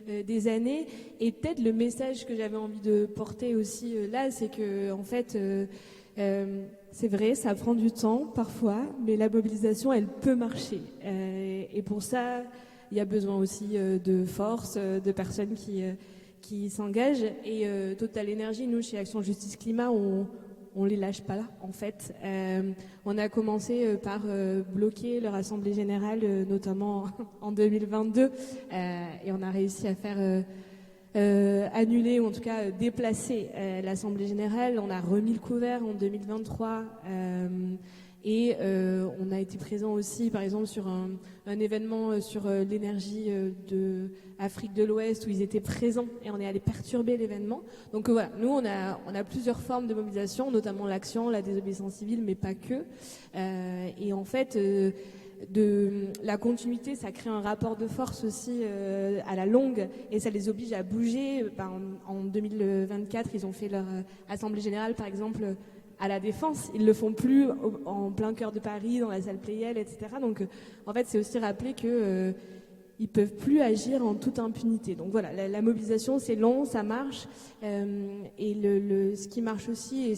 des années. Et peut-être le message que j'avais envie de porter aussi là, c'est que, en fait, c'est vrai, ça prend du temps parfois, mais la mobilisation, elle peut marcher. Et pour ça, il y a besoin aussi de force, de personnes qui s'engagent. Et Total Énergie, nous, chez Action Justice Climat, on les lâche pas là, en fait. On a commencé par bloquer leur assemblée générale, notamment en 2022, et on a réussi à faire annuler ou en tout cas déplacer l'Assemblée générale. On a remis le couvert en 2023 et on a été présent aussi par exemple sur un événement sur l'énergie de Afrique de l'Ouest où ils étaient présents et on est allé perturber l'événement. Donc voilà, nous on a plusieurs formes de mobilisation, notamment l'action, la désobéissance civile, mais pas que. Et en fait de la continuité, ça crée un rapport de force aussi à la longue et ça les oblige à bouger. En 2024, ils ont fait leur assemblée générale, par exemple, à la Défense. Ils le font plus en plein cœur de Paris, dans la salle Pleyel, etc. Donc, en fait, c'est aussi rappeler que ils peuvent plus agir en toute impunité. Donc voilà, la mobilisation, c'est long, ça marche. Et ce qui marche aussi, et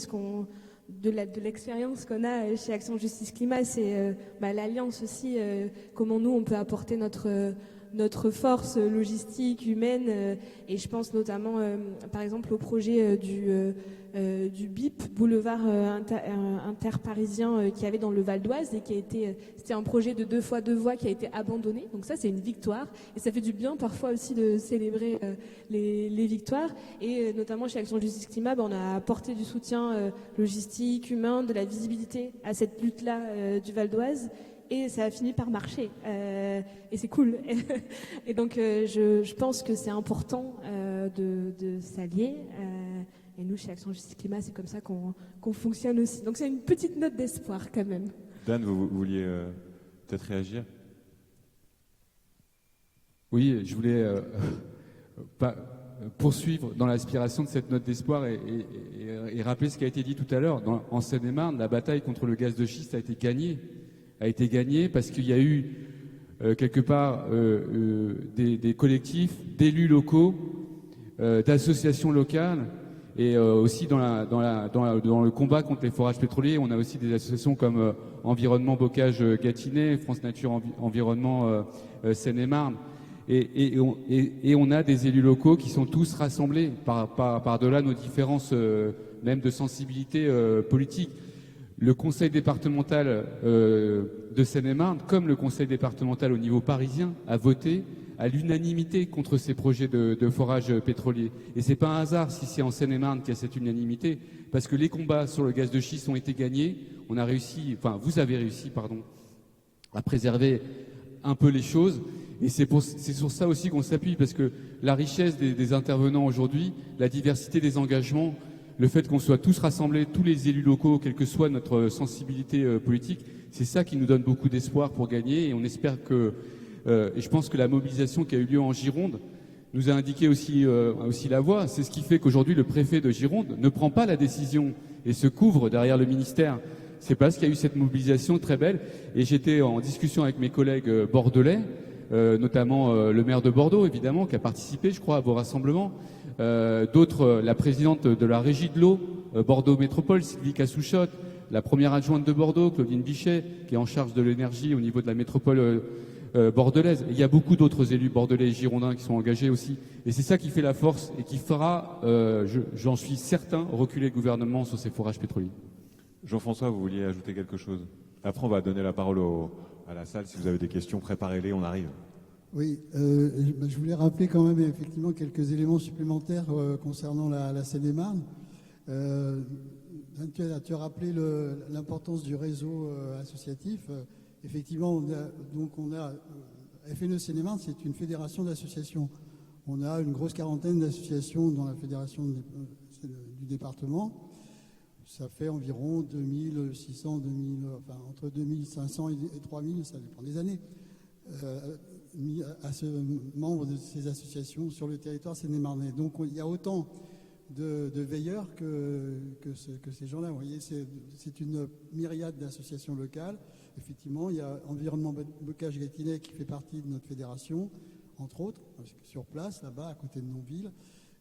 de l'expérience qu'on a chez Action Justice Climat, c'est l'alliance aussi, comment nous on peut apporter notre notre force logistique, humaine, et je pense notamment, par exemple, au projet du BIP, boulevard interparisien, qu'il y avait dans le Val d'Oise, et c'était un projet de 2 fois 2 voies qui a été abandonné. Donc ça, c'est une victoire, et ça fait du bien parfois aussi de célébrer les victoires. Et notamment chez Action Justice Climat, on a apporté du soutien logistique, humain, de la visibilité à cette lutte-là du Val d'Oise. Et ça a fini par marcher. Et c'est cool. Et donc, je pense que c'est important de s'allier. Et nous, chez Action Justice Climat, c'est comme ça qu'on fonctionne aussi. Donc, c'est une petite note d'espoir quand même. Dan, vous vouliez peut-être réagir? Oui, je voulais poursuivre dans l'aspiration de cette note d'espoir et rappeler ce qui a été dit tout à l'heure. En Seine-et-Marne, la bataille contre le gaz de schiste a été gagnée parce qu'il y a eu quelque part des collectifs d'élus locaux, d'associations locales, et aussi dans le combat contre les forages pétroliers, on a aussi des associations comme Environnement Bocage Gâtinais, France Nature Environnement Seine-et-Marne, et on a des élus locaux qui sont tous rassemblés par-delà nos différences même de sensibilité politique. Le conseil départemental de Seine-et-Marne, comme le conseil départemental au niveau parisien, a voté à l'unanimité contre ces projets de forage pétrolier. Et c'est pas un hasard si c'est en Seine-et-Marne qu'il y a cette unanimité, parce que les combats sur le gaz de schiste ont été gagnés. Vous avez réussi, à préserver un peu les choses. Et c'est sur ça aussi qu'on s'appuie, parce que la richesse des intervenants aujourd'hui, la diversité des engagements, le fait qu'on soit tous rassemblés, tous les élus locaux, quelle que soit notre sensibilité politique, c'est ça qui nous donne beaucoup d'espoir pour gagner. Et on espère que, et je pense que la mobilisation qui a eu lieu en Gironde nous a indiqué aussi la voie. C'est ce qui fait qu'aujourd'hui le préfet de Gironde ne prend pas la décision et se couvre derrière le ministère. C'est parce qu'il y a eu cette mobilisation très belle. Et j'étais en discussion avec mes collègues bordelais, notamment le maire de Bordeaux, évidemment, qui a participé, je crois, à vos rassemblements. D'autres, la présidente de la régie de l'eau, Bordeaux Métropole, Sylvie Cassouchotte, la première adjointe de Bordeaux, Claudine Bichet, qui est en charge de l'énergie au niveau de la métropole bordelaise. Et il y a beaucoup d'autres élus bordelais et girondins qui sont engagés aussi. Et c'est ça qui fait la force et qui fera, j'en suis certain, reculer le gouvernement sur ces forages pétroliers. Jean-François, vous vouliez ajouter quelque chose? Après, on va donner la parole à la salle. Si vous avez des questions, préparez-les, on arrive. Oui, je voulais rappeler quand même effectivement quelques éléments supplémentaires concernant la Seine-et-Marne. Tu as rappelé l'importance du réseau associatif. Effectivement, FNE Seine-et-Marne, c'est une fédération d'associations. On a une grosse quarantaine d'associations dans la fédération du département. Ça fait environ 2600, entre 2500 et 3000, ça dépend des années. À ce membre de ces associations sur le territoire seine-et-marnais. Donc il y a autant de veilleurs que ces gens-là. Vous voyez, c'est une myriade d'associations locales. Effectivement, il y a Environnement Bocage Gâtinais qui fait partie de notre fédération, entre autres, sur place, là-bas, à côté de Nonville,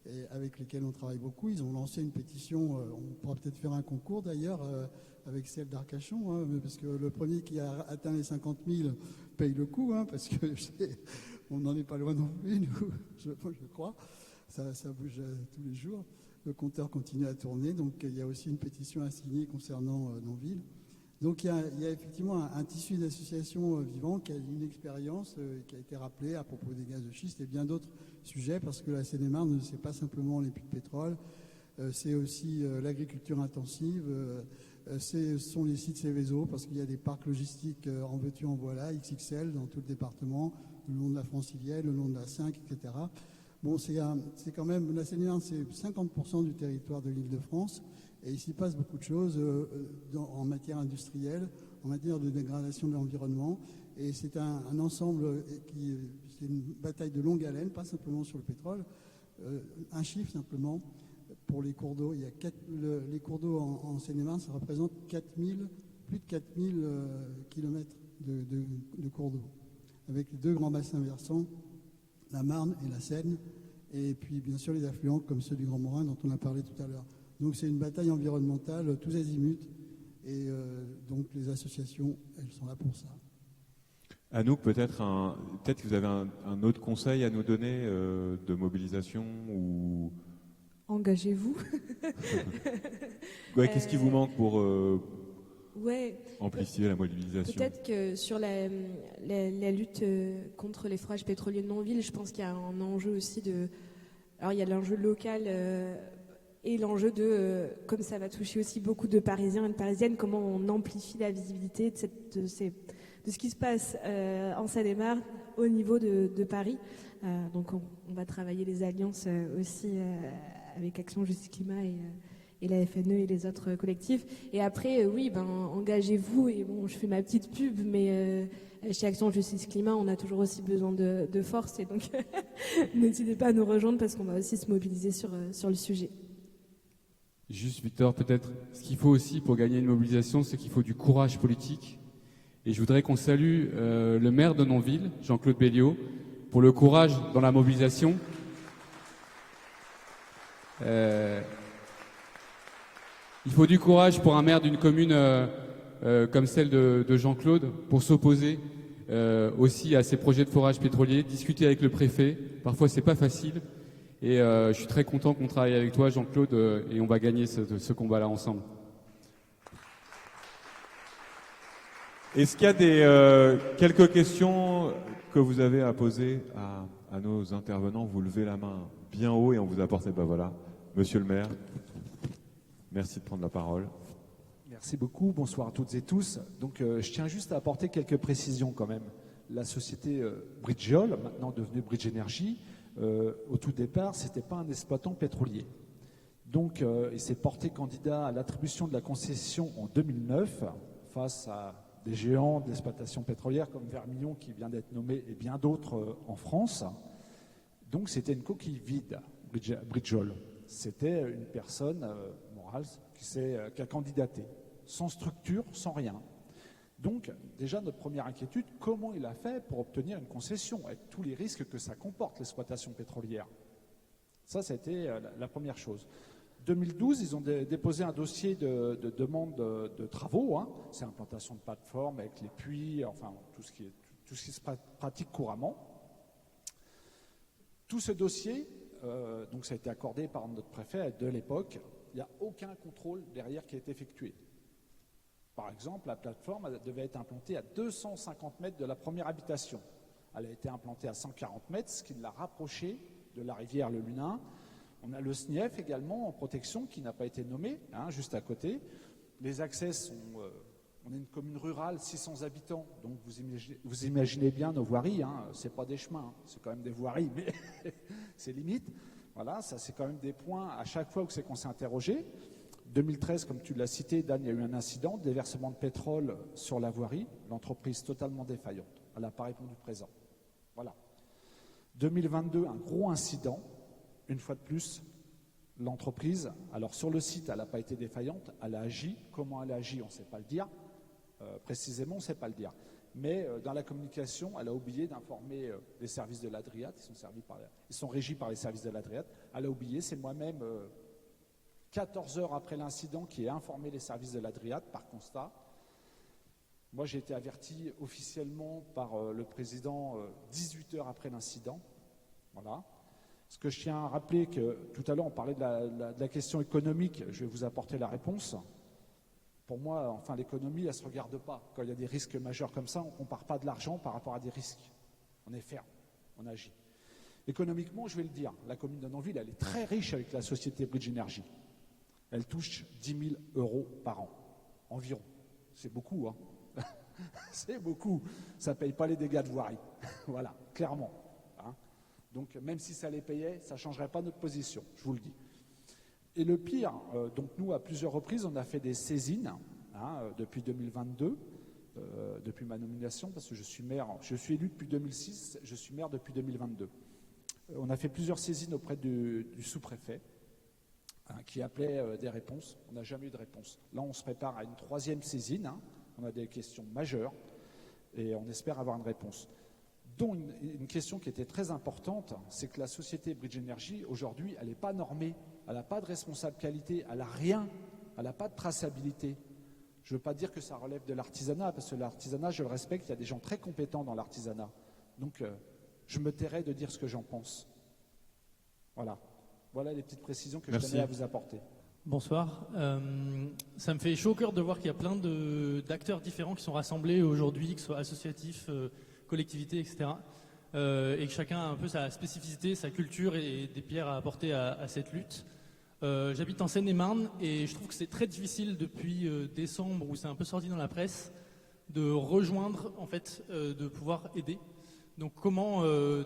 et avec lesquels on travaille beaucoup. Ils ont lancé une pétition, on pourra peut-être faire un concours d'ailleurs, avec celle d'Arcachon, parce que le premier qui a atteint les 50 000 paye le coup, parce que on n'en est pas loin non plus, nous, je crois. Ça bouge tous les jours. Le compteur continue à tourner, donc il y a aussi une pétition à signer concernant Nonville. Donc il y a effectivement un tissu d'associations vivants qui a une expérience qui a été rappelée à propos des gaz de schiste et bien d'autres sujets, parce que la Seine-et-Marne, c'est pas simplement les puits de pétrole, c'est aussi l'agriculture intensive, ce sont les sites Céveso, parce qu'il y a des parcs logistiques en veux-tu en voilà, XXL dans tout le département, le long de la Francilienne, le long de la 5, etc. Bon, c'est quand même, la Seine-et-Marne, c'est 50% du territoire de l'Île-de-France, et il s'y passe beaucoup de choses en matière industrielle, en matière de dégradation de l'environnement, et c'est un ensemble c'est une bataille de longue haleine, pas simplement sur le pétrole. Un chiffre simplement, pour les cours d'eau, il y a les cours d'eau en Seine-et-Marne, ça représente plus de 4000 kilomètres de cours d'eau, avec les deux grands bassins versants, la Marne et la Seine, et puis bien sûr les affluents comme ceux du Grand Morin dont on a parlé tout à l'heure. Donc c'est une bataille environnementale tous azimuts, et donc les associations, elles sont là pour ça. Anouk, peut-être que vous avez un autre conseil à nous donner de mobilisation ou Engagez-vous. ouais, qu'est-ce qui vous manque pour Ouais. amplifier la mobilisation? Peut-être que sur la lutte contre les forages pétroliers de non-ville, je pense qu'il y a un enjeu aussi alors il y a l'enjeu local et l'enjeu comme ça va toucher aussi beaucoup de Parisiens et de Parisiennes, comment on amplifie la visibilité de ce qui se passe en Seine-et-Marne au niveau de Paris. Donc on va travailler les alliances aussi avec Action Justice Climat et la FNE et les autres collectifs. Et après, oui, engagez-vous. Et bon, je fais ma petite pub, mais chez Action Justice Climat, on a toujours aussi besoin de force. Et donc, n'hésitez pas à nous rejoindre parce qu'on va aussi se mobiliser sur le sujet. Juste, Victor, peut-être, ce qu'il faut aussi pour gagner une mobilisation, c'est qu'il faut du courage politique. Et je voudrais qu'on salue le maire de Nonville, Jean-Claude Belliot, pour le courage dans la mobilisation. Il faut du courage pour un maire d'une commune comme celle de Jean-Claude pour s'opposer aussi à ces projets de forage pétrolier, discuter avec le préfet. Parfois, c'est pas facile. Et je suis très content qu'on travaille avec toi, Jean-Claude, et on va gagner ce combat-là ensemble. Est-ce qu'il y a quelques questions que vous avez à poser à nos intervenants? Vous levez la main bien haut et on vous apporte. Ben voilà, monsieur le maire, merci de prendre la parole. Merci beaucoup, bonsoir à toutes et tous. Donc je tiens juste à apporter quelques précisions quand même. La société Bridgeol, maintenant devenue Bridge Energy, au tout départ, ce n'était pas un exploitant pétrolier. Donc il s'est porté candidat à l'attribution de la concession en 2009 face à des géants de l'exploitation pétrolière comme Vermillon qui vient d'être nommé et bien d'autres en France. Donc c'était une coquille vide, Bridgeol. C'était une personne morale qui a candidaté, sans structure, sans rien. Donc déjà notre première inquiétude, comment il a fait pour obtenir une concession avec tous les risques que ça comporte l'exploitation pétrolière? Ça a été la première chose. 2012, ils ont déposé un dossier de demande de travaux. Hein. C'est implantation de plateforme avec les puits, enfin tout ce qui se pratique couramment. Tout ce dossier, donc ça a été accordé par notre préfet de l'époque. Il n'y a aucun contrôle derrière qui est effectué. Par exemple, la plateforme elle devait être implantée à 250 mètres de la première habitation. Elle a été implantée à 140 mètres, ce qui l'a rapprochée de la rivière Le Lunin. On a le SNIEF également en protection qui n'a pas été nommé, hein, juste à côté. Les accès sont... on est une commune rurale, 600 habitants, donc vous imaginez bien nos voiries, hein, c'est pas des chemins, hein, c'est quand même des voiries, mais c'est limite. Voilà, ça c'est quand même des points à chaque fois qu'on s'est interrogé. 2013, comme tu l'as cité, Dan, il y a eu un incident, déversement de pétrole sur la voirie, l'entreprise totalement défaillante. Elle n'a pas répondu présent. Voilà. 2022, un gros incident. Une fois de plus, l'entreprise, alors sur le site, elle n'a pas été défaillante, elle a agi. Comment elle a agi, on ne sait pas le dire. Précisément, on ne sait pas le dire. Mais dans la communication, elle a oublié d'informer les services de l'Adriat. Ils sont régis par les services de l'Adriat. Elle a oublié, c'est moi-même, 14 heures après l'incident, qui ai informé les services de l'Adriat par constat. Moi, j'ai été averti officiellement par le président 18 heures après l'incident. Voilà. Ce que je tiens à rappeler, que tout à l'heure on parlait de la question économique, je vais vous apporter la réponse. Pour moi, enfin l'économie, elle ne se regarde pas. Quand il y a des risques majeurs comme ça, on ne compare pas de l'argent par rapport à des risques. On est ferme, on agit. Économiquement, je vais le dire, la commune de Nonville, elle est très riche avec la société Bridge Energy. Elle touche 10 000 € par an, environ. C'est beaucoup, hein. C'est beaucoup. Ça ne paye pas les dégâts de voirie. Voilà, clairement. Donc même si ça les payait, ça ne changerait pas notre position, je vous le dis. Et le pire, donc nous à plusieurs reprises, on a fait des saisines depuis 2022, depuis ma nomination, parce que je suis maire, je suis élu depuis 2006, je suis maire depuis 2022. On a fait plusieurs saisines auprès du sous-préfet, qui appelait des réponses. On n'a jamais eu de réponse. Là, on se prépare à une 3e saisine, on a des questions majeures, et on espère avoir une réponse. Dont une question qui était très importante, c'est que la société Bridge Energy, aujourd'hui, elle n'est pas normée, elle n'a pas de responsable qualité, elle n'a rien, elle n'a pas de traçabilité. Je ne veux pas dire que ça relève de l'artisanat, parce que l'artisanat, je le respecte, il y a des gens très compétents dans l'artisanat. Donc, je me tairai de dire ce que j'en pense. Voilà les petites précisions que je tenais à vous apporter. Bonsoir. Ça me fait chaud au cœur de voir qu'il y a plein d'acteurs différents qui sont rassemblés aujourd'hui, que ce soit associatifs, collectivités, etc. Et que chacun a un peu sa spécificité, sa culture et des pierres à apporter à cette lutte. J'habite en Seine-et-Marne et je trouve que c'est très difficile depuis décembre, où c'est un peu sorti dans la presse, de rejoindre, en fait, de pouvoir aider. Donc comment,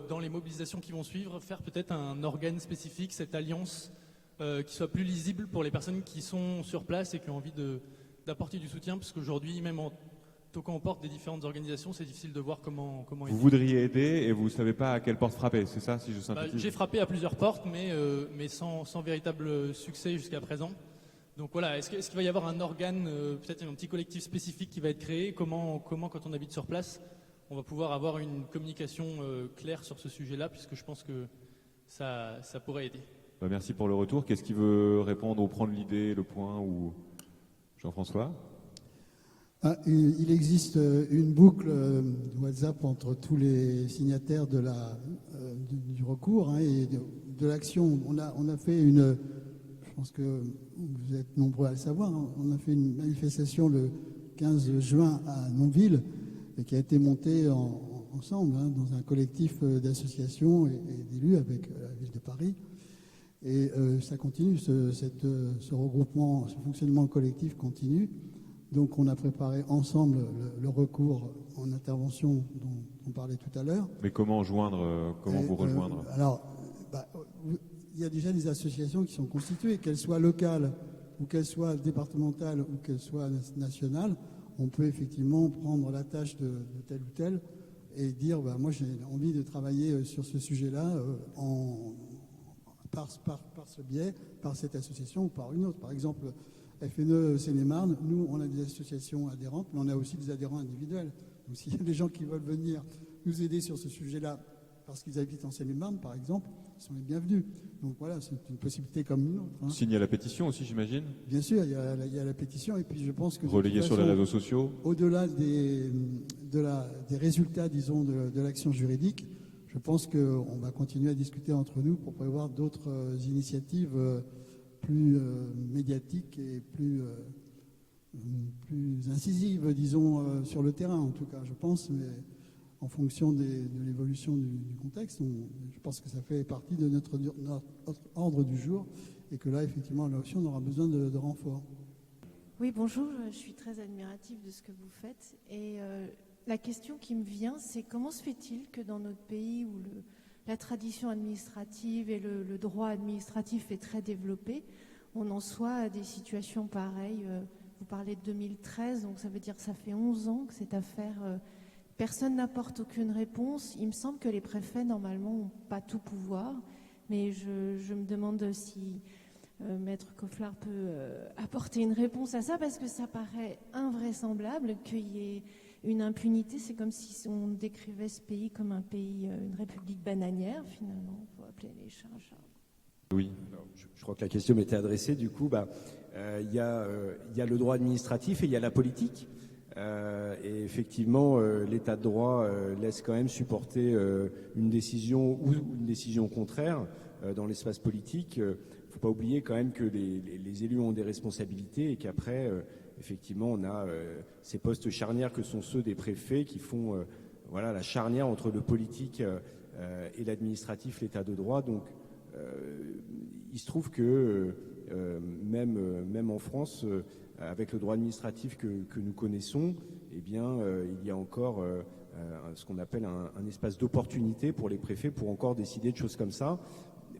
dans les mobilisations qui vont suivre, faire peut-être un organe spécifique, cette alliance qui soit plus lisible pour les personnes qui sont sur place et qui ont envie d'apporter du soutien, parce qu'aujourd'hui, même en toquant aux portes des différentes organisations, c'est difficile de voir comment aider. Vous voudriez aider et vous ne savez pas à quelle porte frapper, c'est ça, si je synthétise? J'ai frappé à plusieurs portes, mais sans véritable succès jusqu'à présent. Donc voilà, est-ce qu'il va y avoir un organe, peut-être un petit collectif spécifique qui va être créé? Comment, quand on habite sur place, on va pouvoir avoir une communication claire sur ce sujet-là, puisque je pense que ça pourrait aider. Merci pour le retour. Qu'est-ce qui veut répondre ou prendre l'idée, le point, ou Jean-François? Il existe une boucle WhatsApp entre tous les signataires du recours et de l'action. On a fait je pense que vous êtes nombreux à le savoir, on a fait une manifestation le 15 juin à Nonville, et qui a été montée ensemble dans un collectif d'associations et d'élus avec la ville de Paris. Et ça continue, ce regroupement, ce fonctionnement collectif continue. Donc on a préparé ensemble le recours en intervention dont on parlait tout à l'heure. Mais comment vous rejoindre? Alors, il y a déjà des associations qui sont constituées, qu'elles soient locales ou qu'elles soient départementales ou qu'elles soient nationales. On peut effectivement prendre la tâche de tel ou tel et dire moi j'ai envie de travailler sur ce sujet-là par ce biais, par cette association ou par une autre. Par exemple, FNE Seine-et-Marne, nous on a des associations adhérentes, mais on a aussi des adhérents individuels. Donc s'il y a des gens qui veulent venir nous aider sur ce sujet-là parce qu'ils habitent en Seine-et-Marne, par exemple, ils sont les bienvenus. Donc voilà, c'est une possibilité comme une autre. Signer la pétition aussi, j'imagine? Bien sûr, il y a la pétition, et puis je pense que... Relayée sur les réseaux sociaux? Au-delà des résultats, disons, de l'action juridique, je pense qu'on va continuer à discuter entre nous pour prévoir d'autres initiatives plus médiatiques et plus incisives, disons, sur le terrain, en tout cas, je pense, mais en fonction de l'évolution du contexte. Je pense que ça fait partie de notre ordre du jour et que là, effectivement, là aussi, on aura besoin de renforts. Oui, bonjour, je suis très admirative de ce que vous faites. Et la question qui me vient, c'est comment se fait-il que dans notre pays où la tradition administrative et le droit administratif est très développé, on en soit à des situations pareilles? Vous parlez de 2013, donc ça veut dire que ça fait 11 ans que cette affaire... Personne n'apporte aucune réponse. Il me semble que les préfets, normalement, n'ont pas tout pouvoir. Mais je me demande si Maître Cofflard peut apporter une réponse à ça, parce que ça paraît invraisemblable qu'il y ait une impunité. C'est comme si on décrivait ce pays comme un pays, une république bananière, finalement. Il faut appeler les chats chats. Oui, je crois que la question m'était adressée. Du coup, y a le droit administratif et il y a la politique. Et effectivement, l'état de droit laisse quand même supporter une décision ou une décision contraire dans l'espace politique. Il ne faut pas oublier quand même que les élus ont des responsabilités et qu'après, effectivement, on a ces postes charnières que sont ceux des préfets qui font la charnière entre le politique et l'administratif, l'état de droit. Donc, il se trouve que même en France, avec le droit administratif que nous connaissons, eh bien, il y a encore ce qu'on appelle un espace d'opportunité pour les préfets pour encore décider de choses comme ça.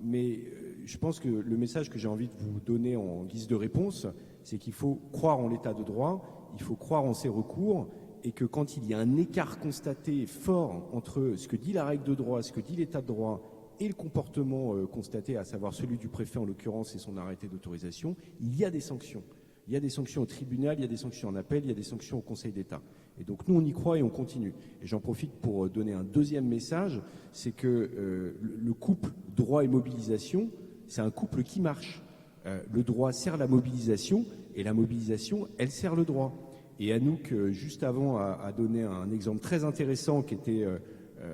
Mais je pense que le message que j'ai envie de vous donner en guise de réponse, c'est qu'il faut croire en l'état de droit, il faut croire en ses recours, et que quand il y a un écart constaté fort entre ce que dit la règle de droit, ce que dit l'état de droit, et le comportement constaté, à savoir celui du préfet en l'occurrence et son arrêté d'autorisation, il y a des sanctions. Il y a des sanctions au tribunal, il y a des sanctions en appel, il y a des sanctions au Conseil d'État. Et donc nous, on y croit et on continue. Et j'en profite pour donner un deuxième message, c'est que le couple droit et mobilisation, c'est un couple qui marche. Le droit sert la mobilisation et la mobilisation, elle sert le droit. Et Anouk, juste avant, a donné un exemple très intéressant qui était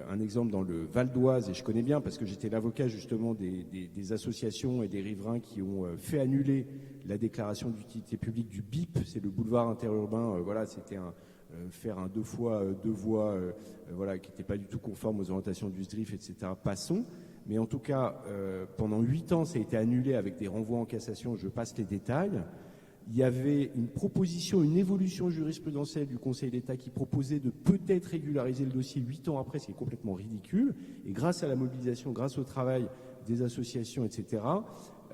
un exemple dans le Val d'Oise, et je connais bien parce que j'étais l'avocat justement des associations et des riverains qui ont fait annuler la déclaration d'utilité publique du BIP, c'est le boulevard interurbain, voilà, c'était faire un 2 fois 2 voies, voilà, qui n'était pas du tout conforme aux orientations du SDRIF, etc. Passons. Mais en tout cas, pendant 8 ans, ça a été annulé avec des renvois en cassation, je passe les détails. Il y avait une proposition, une évolution jurisprudentielle du Conseil d'État qui proposait de peut-être régulariser le dossier 8 ans après, ce qui est complètement ridicule. Et grâce à la mobilisation, grâce au travail des associations, etc.,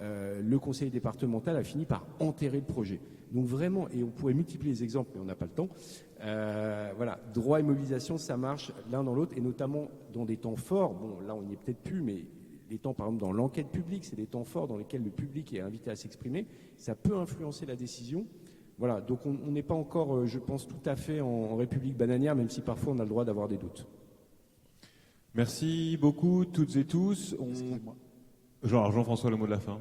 le Conseil départemental a fini par enterrer le projet. Donc vraiment, et on pourrait multiplier les exemples, mais on n'a pas le temps, voilà, droit et mobilisation, ça marche l'un dans l'autre, et notamment dans des temps forts. Bon, là, on n'y est peut-être plus, mais les temps, par exemple, dans l'enquête publique, c'est des temps forts dans lesquels le public est invité à s'exprimer. Ça peut influencer la décision. Voilà, donc on n'est pas encore, je pense, tout à fait en République bananière, même si parfois on a le droit d'avoir des doutes. Merci beaucoup, toutes et tous. Jean-François, le mot de la fin.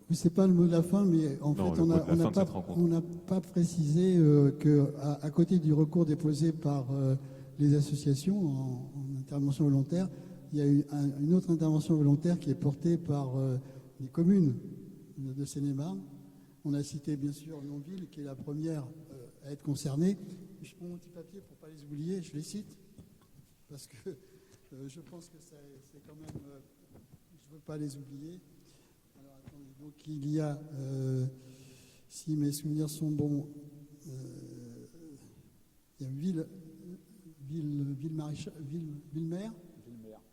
C'est pas le mot de la fin, mais en Non, fait, on n'a pas précisé qu'à côté du recours déposé par les associations en intervention volontaire, il y a eu une autre intervention volontaire qui est portée par les communes de Seine-et-Marne. On a cité bien sûr Nonville, qui est la première à être concernée. Je prends mon petit papier pour ne pas les oublier, je les cite, parce que je pense que c'est quand même... je ne veux pas les oublier. Alors attendez, donc il y a, si mes souvenirs sont bons, il y a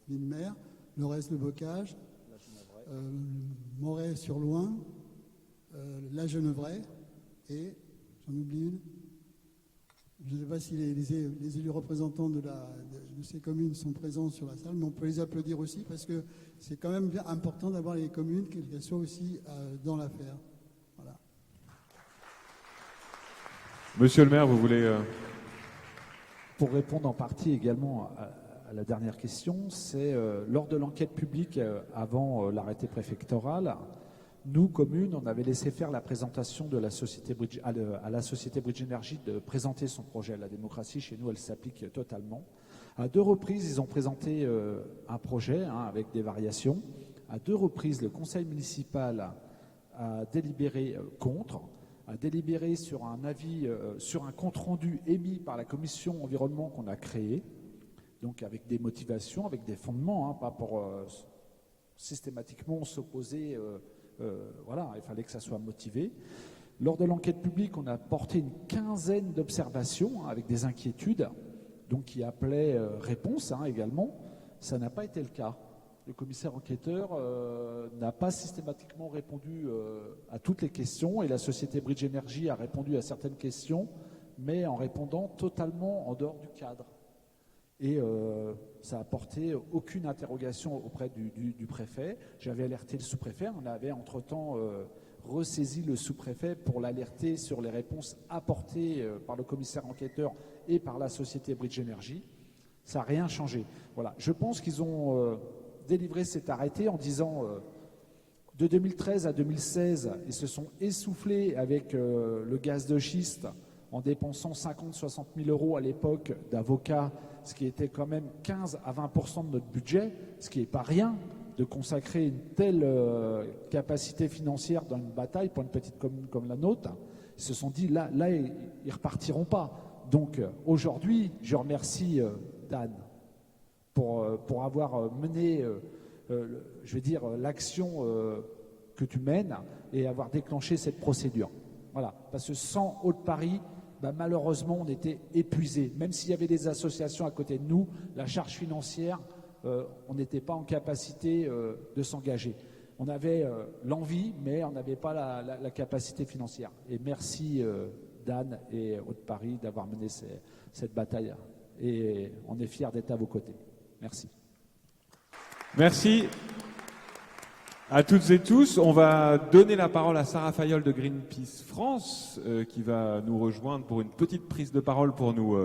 Villemer, le reste le Bocage, Moret-sur-Loing, la Genevraie, et j'en oublie une. Je ne sais pas si les élus représentants de ces communes sont présents sur la salle, mais on peut les applaudir aussi parce que c'est quand même bien important d'avoir les communes, qu'elles soient aussi dans l'affaire. Voilà. Monsieur le maire, vous voulez... Pour répondre en partie également à la dernière question, c'est lors de l'enquête publique avant l'arrêté préfectoral, nous, communes, on avait laissé faire la présentation de la société à la société Bridge Energy de présenter son projet. La démocratie, chez nous, elle s'applique totalement. À 2 reprises, ils ont présenté un projet avec des variations. À 2 reprises, le conseil municipal a délibéré contre, a délibéré sur un avis, sur un compte-rendu émis par la commission environnement qu'on a créée, donc avec des motivations, avec des fondements, pas pour systématiquement s'opposer... voilà, il fallait que ça soit motivé. Lors de l'enquête publique, on a porté une 15aine d'observations avec des inquiétudes, donc qui appelaient réponse également. Ça n'a pas été le cas. Le commissaire enquêteur n'a pas systématiquement répondu à toutes les questions, et la société Bridge Energy a répondu à certaines questions, mais en répondant totalement en dehors du cadre. Et ça n'a apporté aucune interrogation auprès du préfet. J'avais alerté le sous-préfet. On avait entre-temps ressaisi le sous-préfet pour l'alerter sur les réponses apportées par le commissaire enquêteur et par la société Bridge Energy. Ça n'a rien changé. Voilà. Je pense qu'ils ont délivré cet arrêté en disant de 2013 à 2016, ils se sont essoufflés avec le gaz de schiste en dépensant 50-60 000 euros à l'époque d'avocats, ce qui était quand même 15 à 20% de notre budget, ce qui n'est pas rien de consacrer une telle capacité financière dans une bataille pour une petite commune comme la nôtre. Ils se sont dit, là ils ne repartiront pas. Donc aujourd'hui, je remercie Dan pour avoir mené, je vais dire, l'action que tu mènes et avoir déclenché cette procédure. Voilà, parce que sans Haute-Paris, malheureusement, on était épuisés. Même s'il y avait des associations à côté de nous, la charge financière, on n'était pas en capacité de s'engager. On avait l'envie, mais on n'avait pas la capacité financière. Et merci Dan et Haute-Paris d'avoir mené cette bataille. Et on est fiers d'être à vos côtés. Merci. Merci à toutes et tous. On va donner la parole à Sarah Fayol de Greenpeace France qui va nous rejoindre pour une petite prise de parole pour nous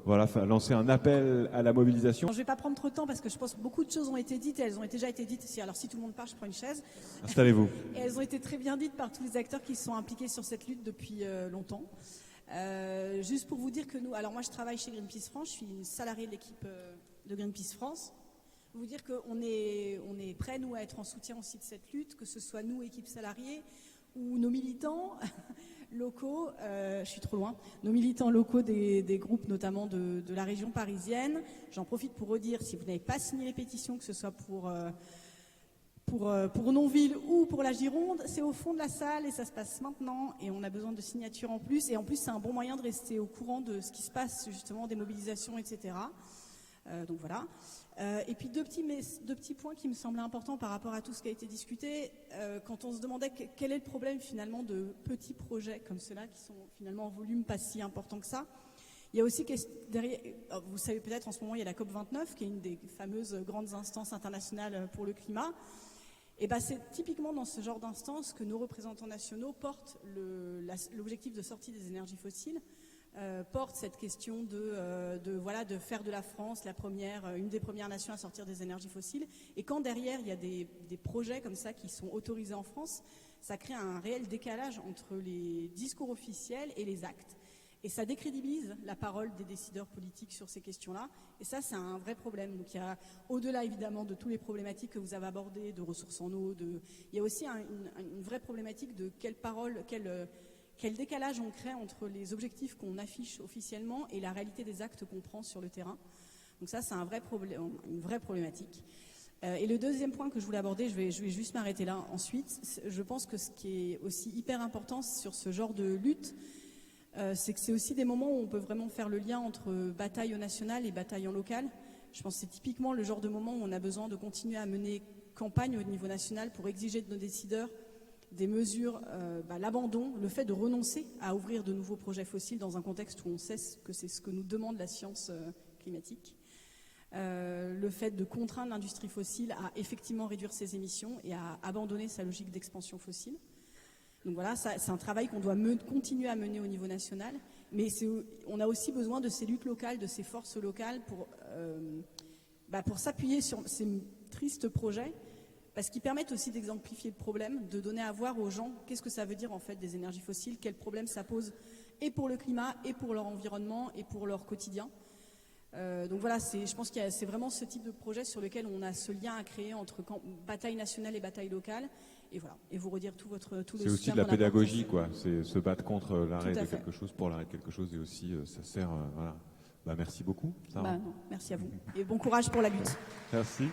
lancer un appel à la mobilisation. Je ne vais pas prendre trop de temps parce que je pense que beaucoup de choses ont été dites et elles ont déjà été dites. Alors si tout le monde part, je prends une chaise. Installez-vous. Et elles ont été très bien dites par tous les acteurs qui sont impliqués sur cette lutte depuis longtemps. Juste pour vous dire que nous, alors moi je travaille chez Greenpeace France, je suis une salariée de l'équipe de Greenpeace France. Vous dire qu'on est prêts, nous, à être en soutien aussi de cette lutte, que ce soit nous, équipe salariée, ou nos militants locaux, je suis trop loin, nos militants locaux des groupes notamment de la région parisienne. J'en profite pour redire, si vous n'avez pas signé les pétitions, que ce soit pour Nonville ou pour la Gironde, c'est au fond de la salle et ça se passe maintenant et on a besoin de signatures en plus. Et en plus, c'est un bon moyen de rester au courant de ce qui se passe, justement, des mobilisations, etc. Donc voilà. Et puis deux petits points qui me semblaient importants par rapport à tout ce qui a été discuté. Quand on se demandait quel est le problème finalement de petits projets comme ceux-là qui sont finalement en volume pas si important que ça. Il y a aussi derrière, vous savez peut-être en ce moment il y a la COP29 qui est une des fameuses grandes instances internationales pour le climat. Et ben c'est typiquement dans ce genre d'instance que nos représentants nationaux portent l'objectif de sortie des énergies fossiles. Porte cette question de faire de la France une des premières nations à sortir des énergies fossiles. Et quand derrière il y a des projets comme ça qui sont autorisés en France, ça crée un réel décalage entre les discours officiels et les actes. Et ça décrédibilise la parole des décideurs politiques sur ces questions-là. Et ça, c'est un vrai problème. Donc il y a, au-delà évidemment de toutes les problématiques que vous avez abordées, de ressources en eau, il y a aussi une vraie problématique de quel décalage on crée entre les objectifs qu'on affiche officiellement et la réalité des actes qu'on prend sur le terrain. Donc ça, c'est une vraie problématique. Et le deuxième point que je voulais aborder, je vais juste m'arrêter là ensuite, je pense que ce qui est aussi hyper important sur ce genre de lutte, c'est que c'est aussi des moments où on peut vraiment faire le lien entre bataille au national et bataille en local. Je pense que c'est typiquement le genre de moment où on a besoin de continuer à mener campagne au niveau national pour exiger de nos décideurs des mesures, l'abandon, le fait de renoncer à ouvrir de nouveaux projets fossiles dans un contexte où on sait que c'est ce que nous demande la science climatique. Le fait de contraindre l'industrie fossile à effectivement réduire ses émissions et à abandonner sa logique d'expansion fossile. Donc voilà, c'est un travail qu'on doit continuer à mener au niveau national, mais on a aussi besoin de ces luttes locales, de ces forces locales pour s'appuyer sur ces tristes projets, parce qu'ils permettent aussi d'exemplifier le problème, de donner à voir aux gens qu'est-ce que ça veut dire en fait des énergies fossiles, quels problèmes ça pose et pour le climat, et pour leur environnement, et pour leur quotidien. Donc voilà, je pense que c'est vraiment ce type de projet sur lequel on a ce lien à créer entre bataille nationale et bataille locale. Et voilà, et vous redire tout le soutien. C'est aussi de la pédagogie, quoi. C'est se battre contre l'arrêt de quelque chose pour l'arrêt de quelque chose, et aussi ça sert. Voilà. Merci beaucoup. Non, merci à vous et bon courage pour la lutte. Merci.